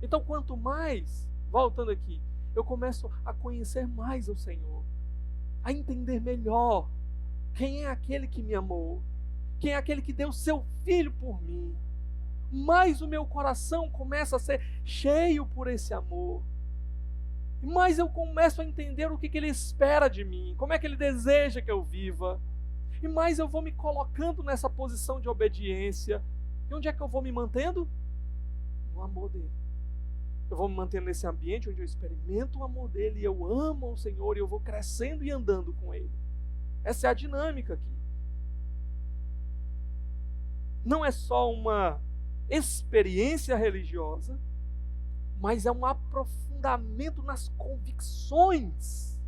Então, quanto mais, voltando aqui, eu começo a conhecer mais o Senhor, a entender melhor quem é aquele que me amou, quem é aquele que deu seu Filho por mim, mais o meu coração começa a ser cheio por esse amor. e mais eu começo a entender o que Ele espera de mim, como é que Ele deseja que eu viva, e mais eu vou me colocando nessa posição de obediência. E onde é que eu vou me mantendo? No amor dEle. Eu vou me mantendo nesse ambiente onde eu experimento o amor dEle, e eu amo o Senhor, e eu vou crescendo e andando com Ele. Essa é a dinâmica aqui. Não é só uma experiência religiosa, mas é um aprofundamento nas convicções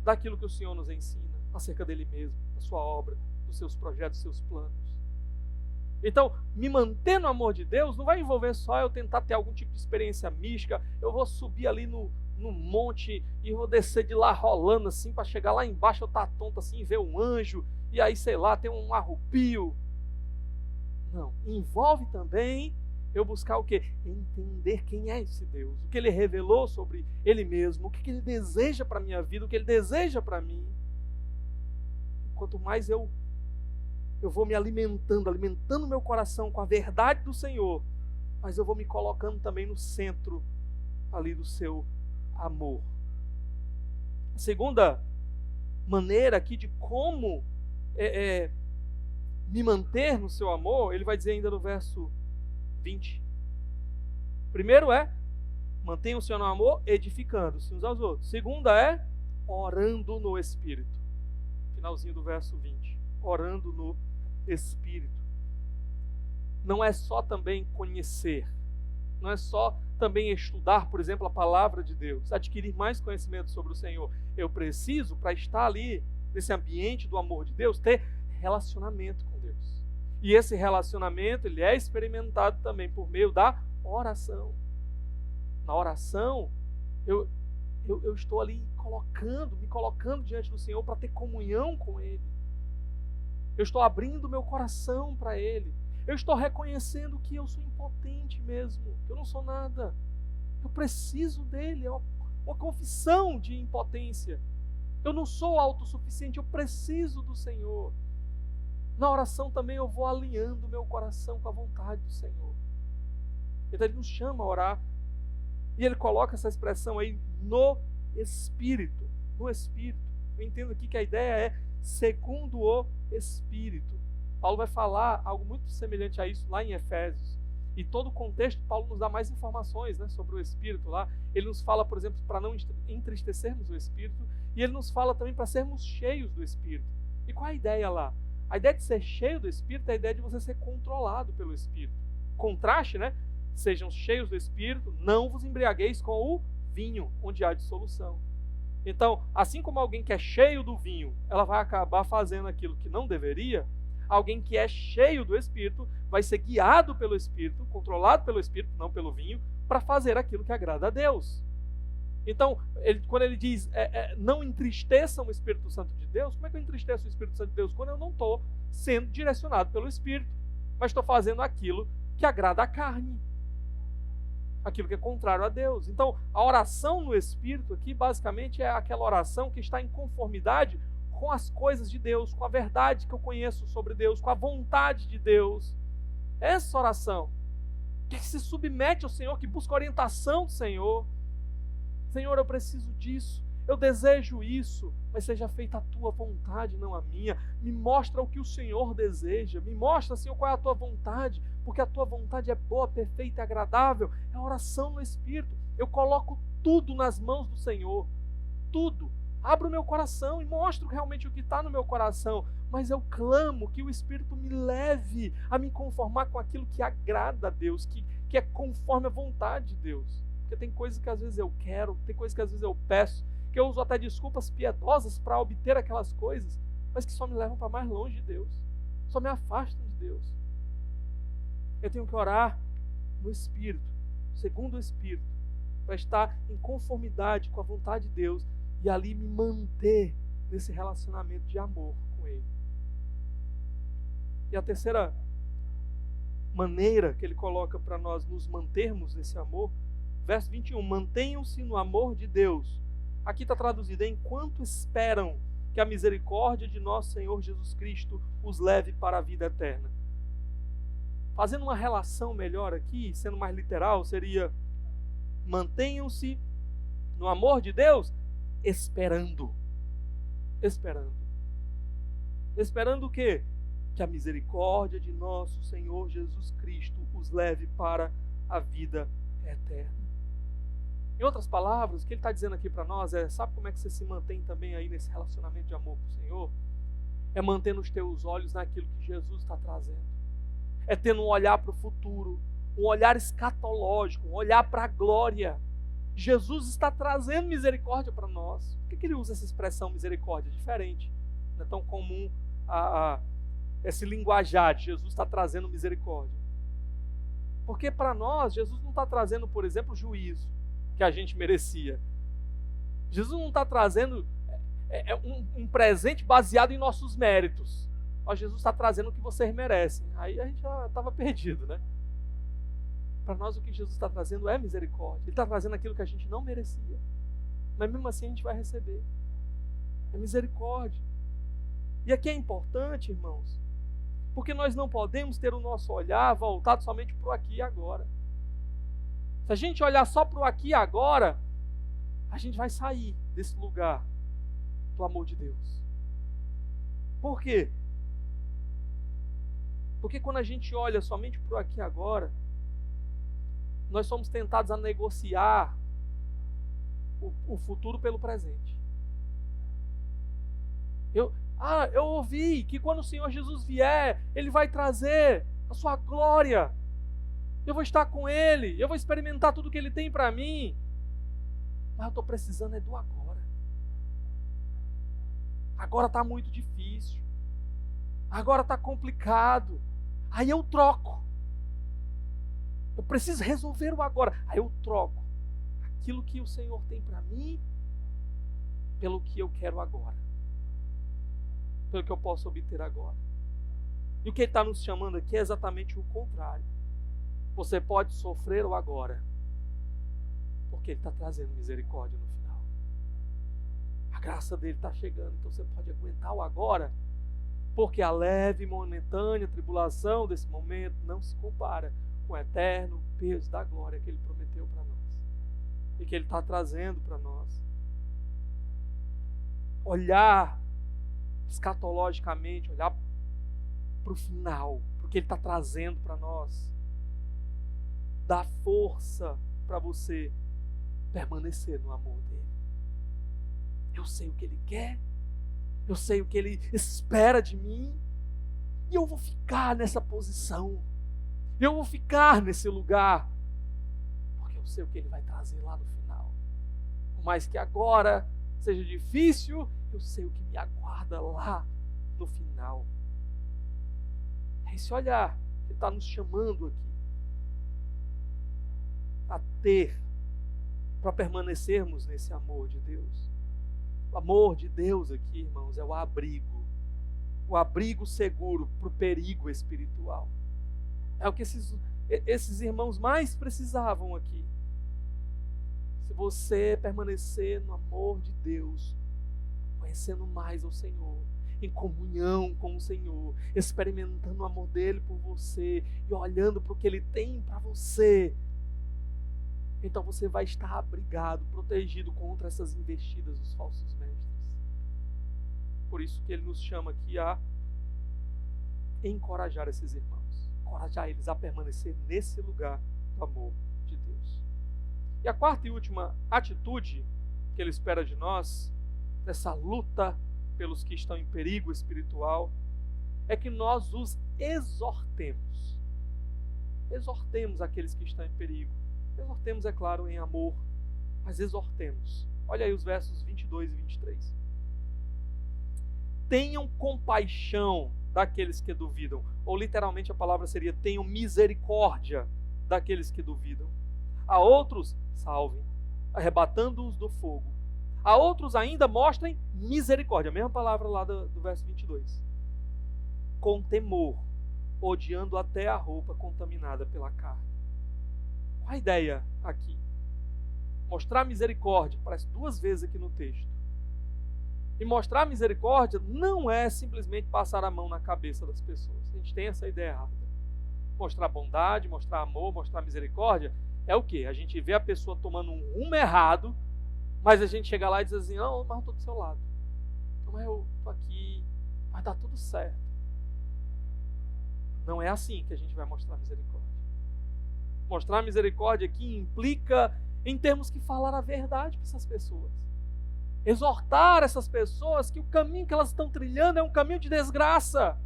daquilo que o Senhor nos ensina acerca dele mesmo, da sua obra, dos seus projetos, dos seus planos. Então, me manter no amor de Deus não vai envolver só eu tentar ter algum tipo de experiência mística. Eu vou subir ali no monte e vou descer de lá rolando assim, para chegar lá embaixo eu estar tonto assim e ver um anjo, e aí sei lá, tem um arrupio. Não, envolve também eu buscar o quê? Entender quem é esse Deus, o que Ele revelou sobre Ele mesmo, o que Ele deseja para a minha vida, o que Ele deseja para mim. Quanto mais eu vou me alimentando meu coração com a verdade do Senhor, mas eu vou me colocando também no centro ali do seu amor. A segunda maneira aqui de como me manter no seu amor, ele vai dizer ainda no verso 20. Primeiro é, mantenham-se no amor, edificando-se uns aos outros. Segunda é, orando no Espírito. Finalzinho do verso 20. Orando no Espírito. Não é só também conhecer, não é só também estudar, por exemplo, a palavra de Deus, adquirir mais conhecimento sobre o Senhor. Eu preciso, para estar ali, nesse ambiente do amor de Deus, ter relacionamento com Deus. E esse relacionamento, ele é experimentado também por meio da oração. Na oração, eu estou ali me colocando diante do Senhor para ter comunhão com Ele. Eu estou abrindo meu coração para Ele. Eu estou reconhecendo que eu sou impotente mesmo, que eu não sou nada. Eu preciso dEle, é uma confissão de impotência. Eu não sou autossuficiente, eu preciso do Senhor. Na oração também eu vou alinhando meu coração com a vontade do Senhor. Então Ele nos chama a orar, e Ele coloca essa expressão aí, no Espírito. No Espírito. Eu entendo aqui que a ideia é segundo o Espírito. Paulo vai falar algo muito semelhante a isso lá em Efésios. E todo o contexto, Paulo nos dá mais informações, né, sobre o Espírito lá. Ele nos fala, por exemplo, para não entristecermos o Espírito. E ele nos fala também para sermos cheios do Espírito. E qual é a ideia lá? A ideia de ser cheio do Espírito é a ideia de você ser controlado pelo Espírito. Contraste, né? Sejam cheios do Espírito, não vos embriagueis com o vinho, onde há dissolução. Então, assim como alguém que é cheio do vinho, ela vai acabar fazendo aquilo que não deveria, alguém que é cheio do Espírito vai ser guiado pelo Espírito, controlado pelo Espírito, não pelo vinho, para fazer aquilo que agrada a Deus. Então, quando ele diz, não entristeçam o Espírito Santo de Deus, como é que eu entristeço o Espírito Santo de Deus? Quando eu não estou sendo direcionado pelo Espírito, mas estou fazendo aquilo que agrada a carne, aquilo que é contrário a Deus. Então, a oração no Espírito aqui, basicamente, é aquela oração que está em conformidade com as coisas de Deus, com a verdade que eu conheço sobre Deus, com a vontade de Deus. Essa oração, que se submete ao Senhor, que busca a orientação do Senhor. Senhor, eu preciso disso, eu desejo isso, mas seja feita a tua vontade, não a minha. Me mostra o que o Senhor deseja, me mostra, Senhor, qual é a tua vontade, porque a tua vontade é boa, perfeita e agradável. É a oração no Espírito. Eu coloco tudo nas mãos do Senhor, tudo. Abro o meu coração e mostro realmente o que está no meu coração, mas eu clamo que o Espírito me leve a me conformar com aquilo que agrada a Deus, que é conforme a vontade de Deus. Porque tem coisas que às vezes eu quero, tem coisas que às vezes eu peço, que eu uso até desculpas piedosas para obter aquelas coisas, mas que só me levam para mais longe de Deus, só me afastam de Deus. Eu tenho que orar no Espírito, segundo o Espírito, para estar em conformidade com a vontade de Deus e ali me manter nesse relacionamento de amor com Ele. E a terceira maneira que ele coloca para nós nos mantermos nesse amor, verso 21, mantenham-se no amor de Deus. Aqui está traduzido, enquanto esperam que a misericórdia de nosso Senhor Jesus Cristo os leve para a vida eterna. Fazendo uma relação melhor aqui, sendo mais literal, seria: mantenham-se No amor de Deus, esperando. Esperando o quê? Que a misericórdia de nosso Senhor Jesus Cristo os leve para a vida eterna. Em outras palavras, o que ele está dizendo aqui para nós é, sabe como é que você se mantém também aí nesse relacionamento de amor com o Senhor? É mantendo os teus olhos naquilo que Jesus está trazendo. É tendo um olhar para o futuro, um olhar escatológico, um olhar para a glória. Jesus está trazendo misericórdia para nós. Por que ele usa essa expressão misericórdia? Diferente. Não é tão comum esse linguajar de Jesus está trazendo misericórdia. Porque para nós, Jesus não está trazendo, por exemplo, juízo que a gente merecia. Jesus não está trazendo um presente baseado em nossos méritos. Mas Jesus está trazendo o que vocês merecem. Aí a gente já estava perdido, né? Para nós o que Jesus está trazendo é misericórdia. Ele está trazendo aquilo que a gente não merecia. Mas mesmo assim a gente vai receber. É misericórdia. E aqui é importante, irmãos, porque nós não podemos ter o nosso olhar voltado somente para o aqui e agora. Se a gente olhar só para o aqui e agora, a gente vai sair desse lugar do amor de Deus. Por quê? Porque quando a gente olha somente para o aqui e agora, nós somos tentados a negociar o futuro pelo presente. Eu ouvi que quando o Senhor Jesus vier, Ele vai trazer a sua glória. Eu vou estar com Ele, eu vou experimentar tudo que Ele tem para mim. Mas eu estou precisando é do agora. Agora está muito difícil. Agora está complicado. Aí eu troco. Eu preciso resolver o agora. Aí eu troco aquilo que o Senhor tem para mim pelo que eu quero agora. Pelo que eu posso obter agora. E o que Ele está nos chamando aqui é exatamente o contrário. Você pode sofrer o agora, porque Ele está trazendo misericórdia no final. A graça dele está chegando, então você pode aguentar o agora, porque a leve e momentânea tribulação desse momento não se compara com o eterno peso da glória que Ele prometeu para nós e que Ele está trazendo para nós. Olhar escatologicamente, olhar para o final, para o que Ele está trazendo para nós, dá força para você permanecer no amor dele. Eu sei o que Ele quer, eu sei o que Ele espera de mim, e eu vou ficar nessa posição, eu vou ficar nesse lugar, porque eu sei o que Ele vai trazer lá no final. Por mais que agora seja difícil, eu sei o que me aguarda lá no final. É esse olhar que Ele está nos chamando aqui a ter, para permanecermos nesse amor de Deus. O amor de Deus aqui, irmãos, é o abrigo seguro para o perigo espiritual. É o que esses irmãos mais precisavam aqui. Se você permanecer no amor de Deus, conhecendo mais o Senhor, em comunhão com o Senhor, experimentando o amor dele por você e olhando para o que Ele tem para você, então você vai estar abrigado, protegido contra essas investidas dos falsos mestres. Por isso que Ele nos chama aqui a encorajar esses irmãos, encorajar eles a permanecer nesse lugar do amor de Deus. E a quarta e última atitude que Ele espera de nós, nessa luta pelos que estão em perigo espiritual, é que nós os exortemos. Exortemos aqueles que estão em perigo. Exortemos, é claro, em amor, mas exortemos. Olha aí os versos 22 e 23. Tenham compaixão daqueles que duvidam. Ou literalmente a palavra seria: tenham misericórdia daqueles que duvidam. A outros, salvem, arrebatando-os do fogo. A outros ainda mostrem misericórdia. A mesma palavra lá do verso 22. Com temor, odiando até a roupa contaminada pela carne. Qual a ideia aqui? Mostrar misericórdia, aparece 2 vezes aqui no texto. E mostrar misericórdia não é simplesmente passar a mão na cabeça das pessoas. A gente tem essa ideia errada. Mostrar bondade, mostrar amor, mostrar misericórdia é o quê? A gente vê a pessoa tomando um rumo errado Mas a gente chega lá e diz assim, não, mas eu estou do seu lado. Não, mas eu estou aqui, vai dar tudo certo. Não é assim que a gente vai mostrar misericórdia. Mostrar misericórdia aqui implica em termos que falar a verdade para essas pessoas. Exortar essas pessoas que o caminho que elas estão trilhando é um caminho de desgraça.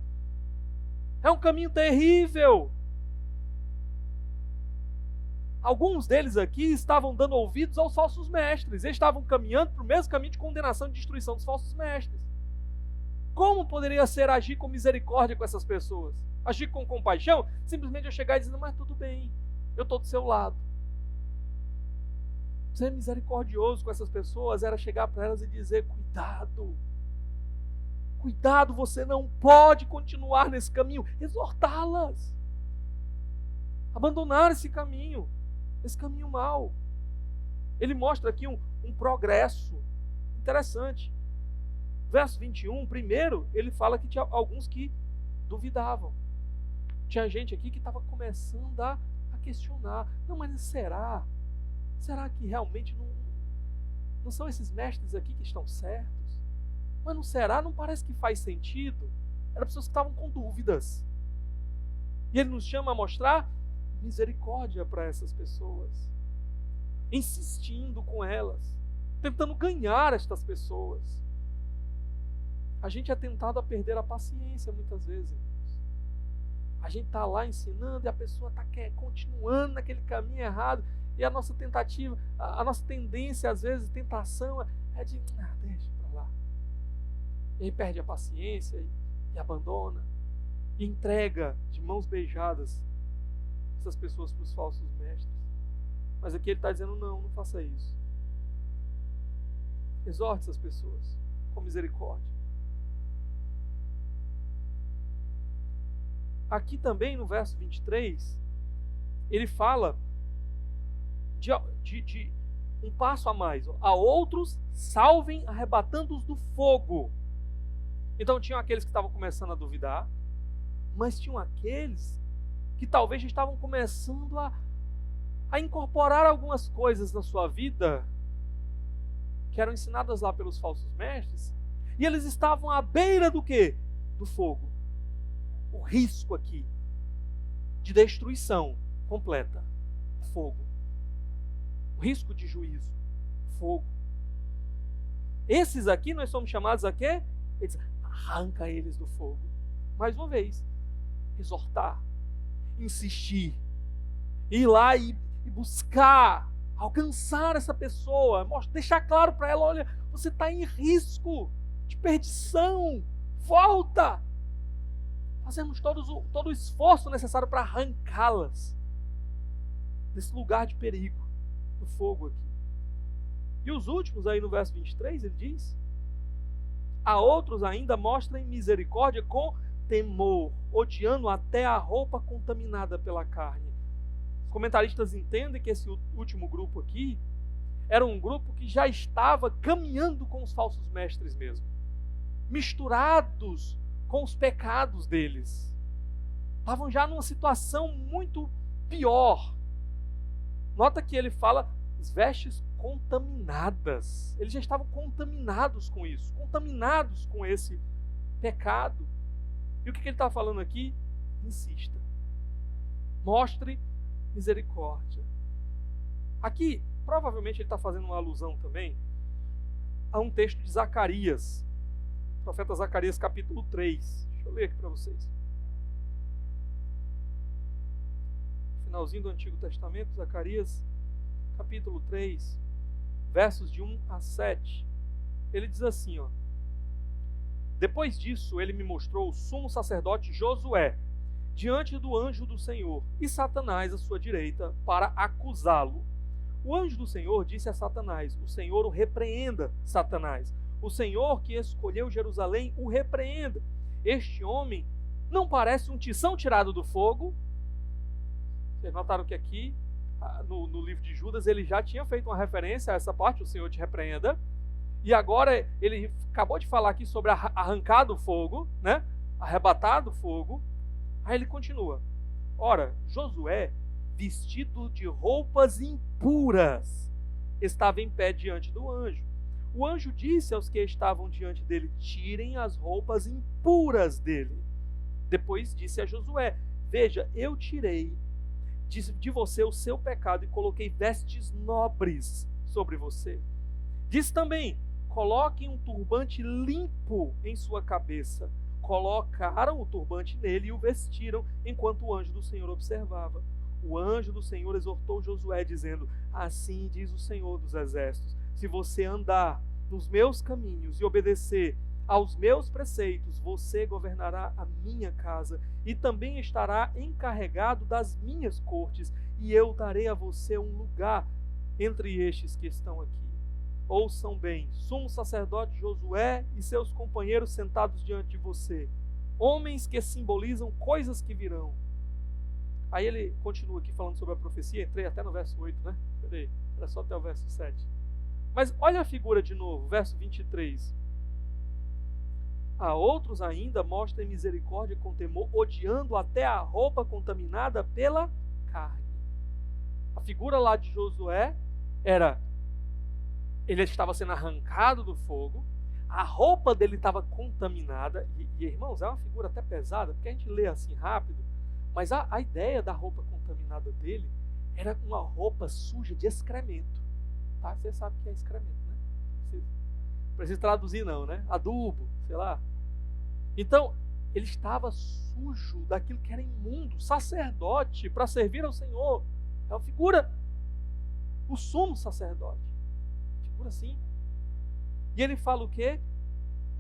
É um caminho terrível. Alguns deles aqui estavam dando ouvidos aos falsos mestres. Eles estavam caminhando para o mesmo caminho de condenação e destruição dos falsos mestres. Como poderia ser agir com misericórdia com essas pessoas? Agir com compaixão? Simplesmente eu chegar e dizer, mas tudo bem, eu estou do seu lado. Ser misericordioso com essas pessoas era chegar para elas e dizer, cuidado. Cuidado, você não pode continuar nesse caminho. Exortá-las. Abandonar esse caminho mau. Ele mostra aqui um progresso interessante. Verso 21, primeiro, ele fala que tinha alguns que duvidavam. Tinha gente aqui que estava começando a questionar. Não, mas será? Será que realmente não são esses mestres aqui que estão certos? Mas não será? Não parece que faz sentido? Eram pessoas que estavam com dúvidas. E ele nos chama a mostrar misericórdia para essas pessoas, insistindo com elas, tentando ganhar estas pessoas. A gente é tentado a perder a paciência muitas vezes, irmãos. A gente está lá ensinando e a pessoa está continuando naquele caminho errado, e a nossa tentativa, a nossa tendência, às vezes, tentação é de, deixa para lá. E aí perde a paciência e abandona, e entrega de mãos beijadas essas pessoas para os falsos mestres. Mas aqui ele está dizendo, não faça isso. Exorte essas pessoas com misericórdia. Aqui também no verso 23, ele fala de um passo a mais. A outros salvem arrebatando-os do fogo. Então tinham aqueles que estavam começando a duvidar, mas tinham aqueles que talvez já estavam começando a incorporar algumas coisas na sua vida que eram ensinadas lá pelos falsos mestres, e eles estavam à beira do quê? Do fogo. O risco aqui de destruição completa. Fogo. O risco de juízo. Fogo. Esses aqui nós somos chamados a quê? Ele diz, arranca eles do fogo. Mais uma vez, exortar, insistir, ir lá e buscar, alcançar essa pessoa, deixar claro para ela, olha, você está em risco de perdição, volta. Fazemos todo o esforço necessário para arrancá-las desse lugar de perigo, do fogo aqui. E os últimos aí no verso 23, ele diz, a outros ainda mostrem misericórdia com temor, odiando até a roupa contaminada pela carne. Os comentaristas entendem que esse último grupo aqui era um grupo que já estava caminhando com os falsos mestres mesmo, misturados com os pecados deles. Estavam já numa situação muito pior. Nota que ele fala as vestes contaminadas. Eles já estavam contaminados com isso, contaminados com esse pecado. E o que ele está falando aqui? Insista. Mostre misericórdia. Aqui, provavelmente, ele está fazendo uma alusão também a um texto de Zacarias. Profeta Zacarias, capítulo 3. Deixa eu ler aqui para vocês. Finalzinho do Antigo Testamento, Zacarias, capítulo 3, versos de 1 a 7. Ele diz assim, ó. Depois disso, ele me mostrou o sumo sacerdote Josué, diante do anjo do Senhor, e Satanás à sua direita, para acusá-lo. O anjo do Senhor disse a Satanás, o Senhor o repreenda, Satanás. O Senhor que escolheu Jerusalém o repreenda. Este homem não parece um tição tirado do fogo? Vocês notaram que aqui, no livro de Judas, ele já tinha feito uma referência a essa parte, o Senhor te repreenda. E agora ele acabou de falar aqui sobre arrancar do fogo, né? Arrebatar do fogo. Aí ele continua. Ora, Josué, vestido de roupas impuras, estava em pé diante do anjo. O anjo disse aos que estavam diante dele: tirem as roupas impuras dele. Depois disse a Josué: veja, eu tirei de você o seu pecado e coloquei vestes nobres sobre você. Diz também: coloquem um turbante limpo em sua cabeça. Colocaram o turbante nele e o vestiram, enquanto o anjo do Senhor observava. O anjo do Senhor exortou Josué, dizendo: assim diz o Senhor dos Exércitos, se você andar nos meus caminhos e obedecer aos meus preceitos, você governará a minha casa e também estará encarregado das minhas cortes, e eu darei a você um lugar entre estes que estão aqui. Ouçam bem, sumo sacerdote Josué e seus companheiros sentados diante de você, homens que simbolizam coisas que virão. Aí ele continua aqui falando sobre a profecia, entrei até no verso 8, né? Peraí, era só até o verso 7. Mas olha a figura de novo, verso 23. A outros ainda mostrem misericórdia com temor, odiando até a roupa contaminada pela carne. A figura lá de Josué era: ele estava sendo arrancado do fogo, a roupa dele estava contaminada, e irmãos, é uma figura até pesada, porque a gente lê assim rápido, mas a ideia da roupa contaminada dele era uma roupa suja de excremento. Tá? Você sabe o que é excremento, né? Não precisa traduzir não, né? Adubo, sei lá. Então, ele estava sujo daquilo que era imundo, sacerdote, para servir ao Senhor. É uma figura, o sumo sacerdote. Figura assim. E ele fala o quê?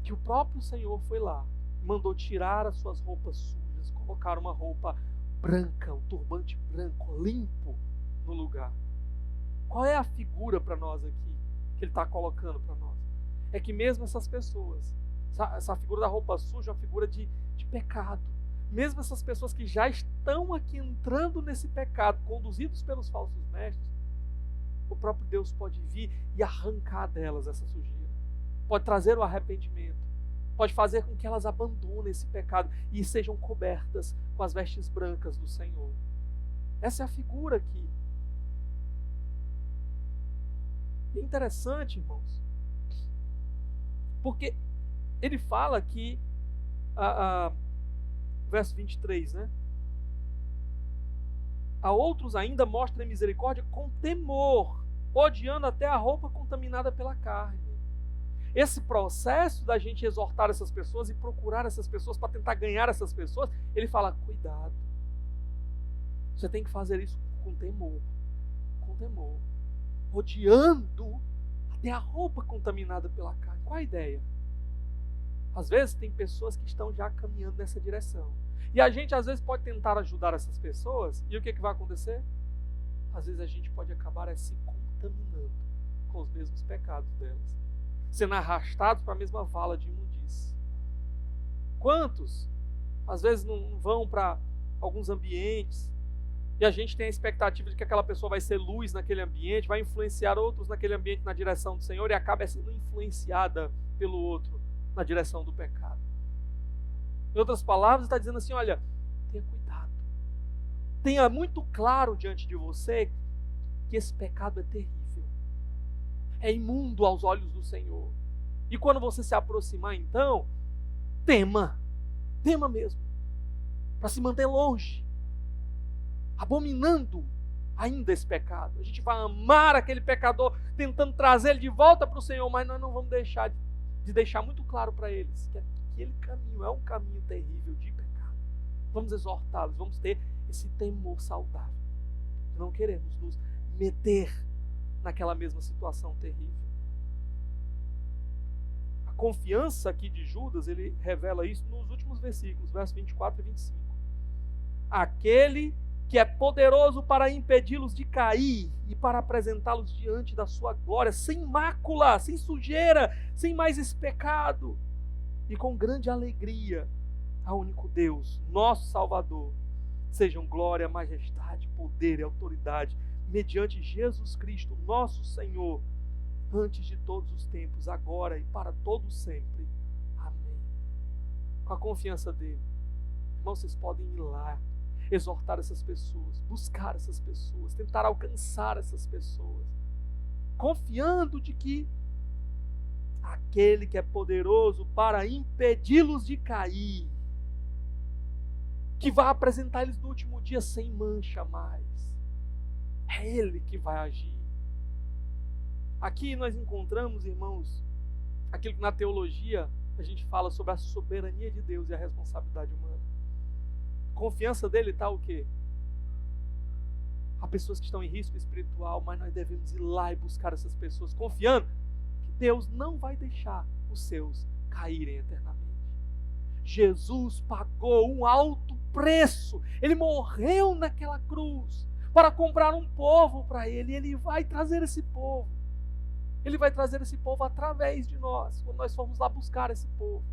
Que o próprio Senhor foi lá, mandou tirar as suas roupas sujas, colocar uma roupa branca, um turbante branco, limpo no lugar. Qual é a figura para nós aqui, que ele está colocando para nós? É que mesmo essas pessoas, essa figura da roupa suja é uma figura de pecado. Mesmo essas pessoas que já estão aqui entrando nesse pecado, conduzidos pelos falsos mestres, o próprio Deus pode vir e arrancar delas essa sujeira. Pode trazer o arrependimento. Pode fazer com que elas abandonem esse pecado e sejam cobertas com as vestes brancas do Senhor. Essa é a figura aqui. É interessante, irmãos, porque ele fala aqui, verso 23, né? A outros ainda mostrem misericórdia com temor, odiando até a roupa contaminada pela carne. Esse processo da gente exortar essas pessoas e procurar essas pessoas para tentar ganhar essas pessoas, ele fala: cuidado, você tem que fazer isso com temor, odiando até a roupa contaminada pela carne. Qual a ideia? Às vezes tem pessoas que estão já caminhando nessa direção. E a gente às vezes pode tentar ajudar essas pessoas, e o que vai acontecer? Às vezes a gente pode acabar se contaminando com os mesmos pecados delas, sendo arrastados para a mesma vala de imundície. Quantos às vezes não vão para alguns ambientes e a gente tem a expectativa de que aquela pessoa vai ser luz naquele ambiente, vai influenciar outros naquele ambiente na direção do Senhor, e acaba sendo influenciada pelo outro na direção do pecado. Em outras palavras, está dizendo assim: olha, tenha cuidado, tenha muito claro diante de você que esse pecado é terrível, é imundo aos olhos do Senhor, e quando você se aproximar, então, tema mesmo, para se manter longe, abominando ainda esse pecado. A gente vai amar aquele pecador, tentando trazer ele de volta para o Senhor, mas nós não vamos deixar de deixar muito claro para eles que aquele caminho é um caminho terrível de pecado. Vamos exortá-los, vamos ter esse temor saudável. Não queremos nos meter naquela mesma situação terrível. A confiança aqui de Judas, ele revela isso nos últimos versículos, versos 24 e 25. Aquele que é poderoso para impedi-los de cair e para apresentá-los diante da sua glória, sem mácula, sem sujeira, sem mais esse pecado, e com grande alegria, ao único Deus, nosso Salvador, sejam glória, majestade, poder e autoridade, mediante Jesus Cristo, nosso Senhor, antes de todos os tempos, agora e para todos sempre. Amém. Com a confiança dele, irmãos, vocês podem ir lá, exortar essas pessoas, buscar essas pessoas, tentar alcançar essas pessoas. confiando de que aquele que é poderoso para impedi-los de cair, que vai apresentar eles no último dia sem mancha mais, é Ele que vai agir. Aqui nós encontramos, irmãos, aquilo que na teologia a gente fala sobre a soberania de Deus e a responsabilidade humana. Confiança dele está o quê? Há pessoas que estão em risco espiritual, mas nós devemos ir lá e buscar essas pessoas, confiando que Deus não vai deixar os seus caírem eternamente. Jesus pagou um alto preço, Ele morreu naquela cruz para comprar um povo para Ele, e Ele vai trazer esse povo. Ele vai trazer esse povo através de nós, quando nós formos lá buscar esse povo.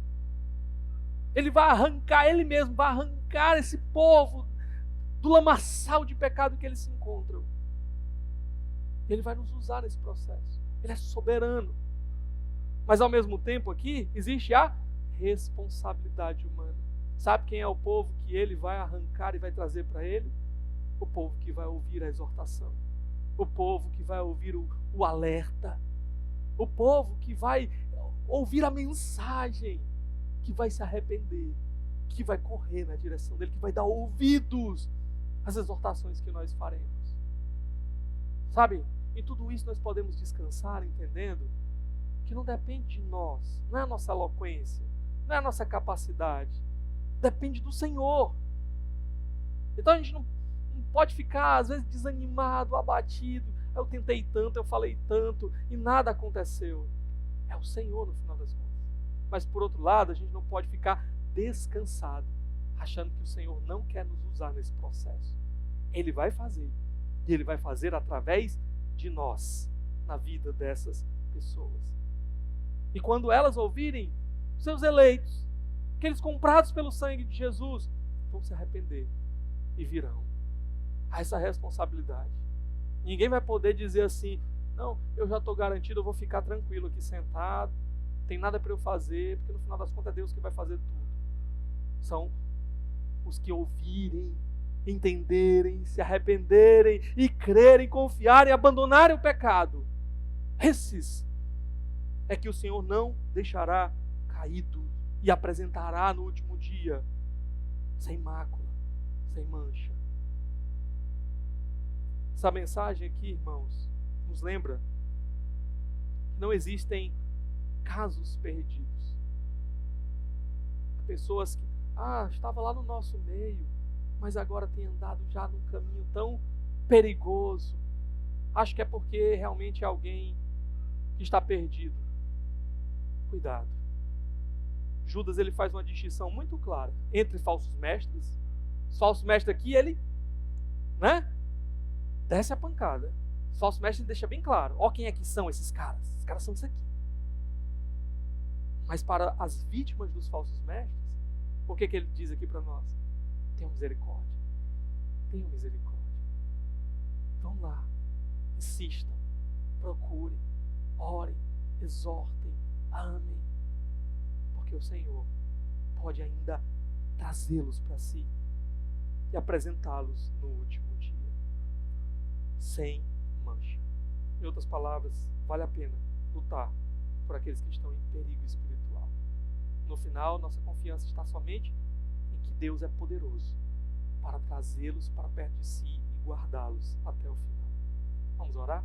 Ele vai arrancar, Ele mesmo vai arrancar esse povo do lamaçal de pecado que eles se encontram. Ele vai nos usar nesse processo. Ele é soberano. Mas ao mesmo tempo aqui, existe a responsabilidade humana. Sabe quem é o povo que Ele vai arrancar e vai trazer para Ele? O povo que vai ouvir a exortação. O povo que vai ouvir o alerta. O povo que vai ouvir a mensagem, que vai se arrepender, que vai correr na direção dele, que vai dar ouvidos às exortações que nós faremos. Sabe, em tudo isso nós podemos descansar entendendo que não depende de nós, não é a nossa eloquência, não é a nossa capacidade, depende do Senhor. Então a gente não pode ficar às vezes desanimado, abatido. Eu tentei tanto, eu falei tanto e nada aconteceu. É o Senhor no final das contas. Mas por outro lado, a gente não pode ficar descansado, achando que o Senhor não quer nos usar nesse processo. Ele vai fazer. E Ele vai fazer através de nós, na vida dessas pessoas. E quando elas ouvirem, seus eleitos, aqueles comprados pelo sangue de Jesus, vão se arrepender e virão. Há essa responsabilidade. Ninguém vai poder dizer assim, não, eu já estou garantido, eu vou ficar tranquilo aqui sentado, não tem nada para eu fazer, porque no final das contas é Deus que vai fazer tudo. São os que ouvirem, entenderem, se arrependerem e crerem, confiarem, abandonarem o pecado. Esses é que o Senhor não deixará caído e apresentará no último dia, sem mácula, sem mancha. Essa mensagem aqui, irmãos, nos lembra que não existem casos perdidos. Pessoas que, estava lá no nosso meio, mas agora tem andado já num caminho tão perigoso. Acho que é porque realmente é alguém que está perdido. Cuidado. Judas, ele faz uma distinção muito clara entre falsos mestres. Os falsos mestres aqui, ele, desce a pancada. Os falsos mestres deixa bem claro, quem é que são esses caras? Esses caras são isso aqui. Mas para as vítimas dos falsos mestres, o que ele diz aqui para nós? Tenham misericórdia. Tenham misericórdia. Vão lá, insistam, procurem, orem, exortem, amem, porque o Senhor pode ainda trazê-los para si e apresentá-los no último dia, sem mancha. Em outras palavras, vale a pena lutar por aqueles que estão em perigo espiritual. No final, nossa confiança está somente em que Deus é poderoso para trazê-los para perto de si e guardá-los até o final. Vamos orar?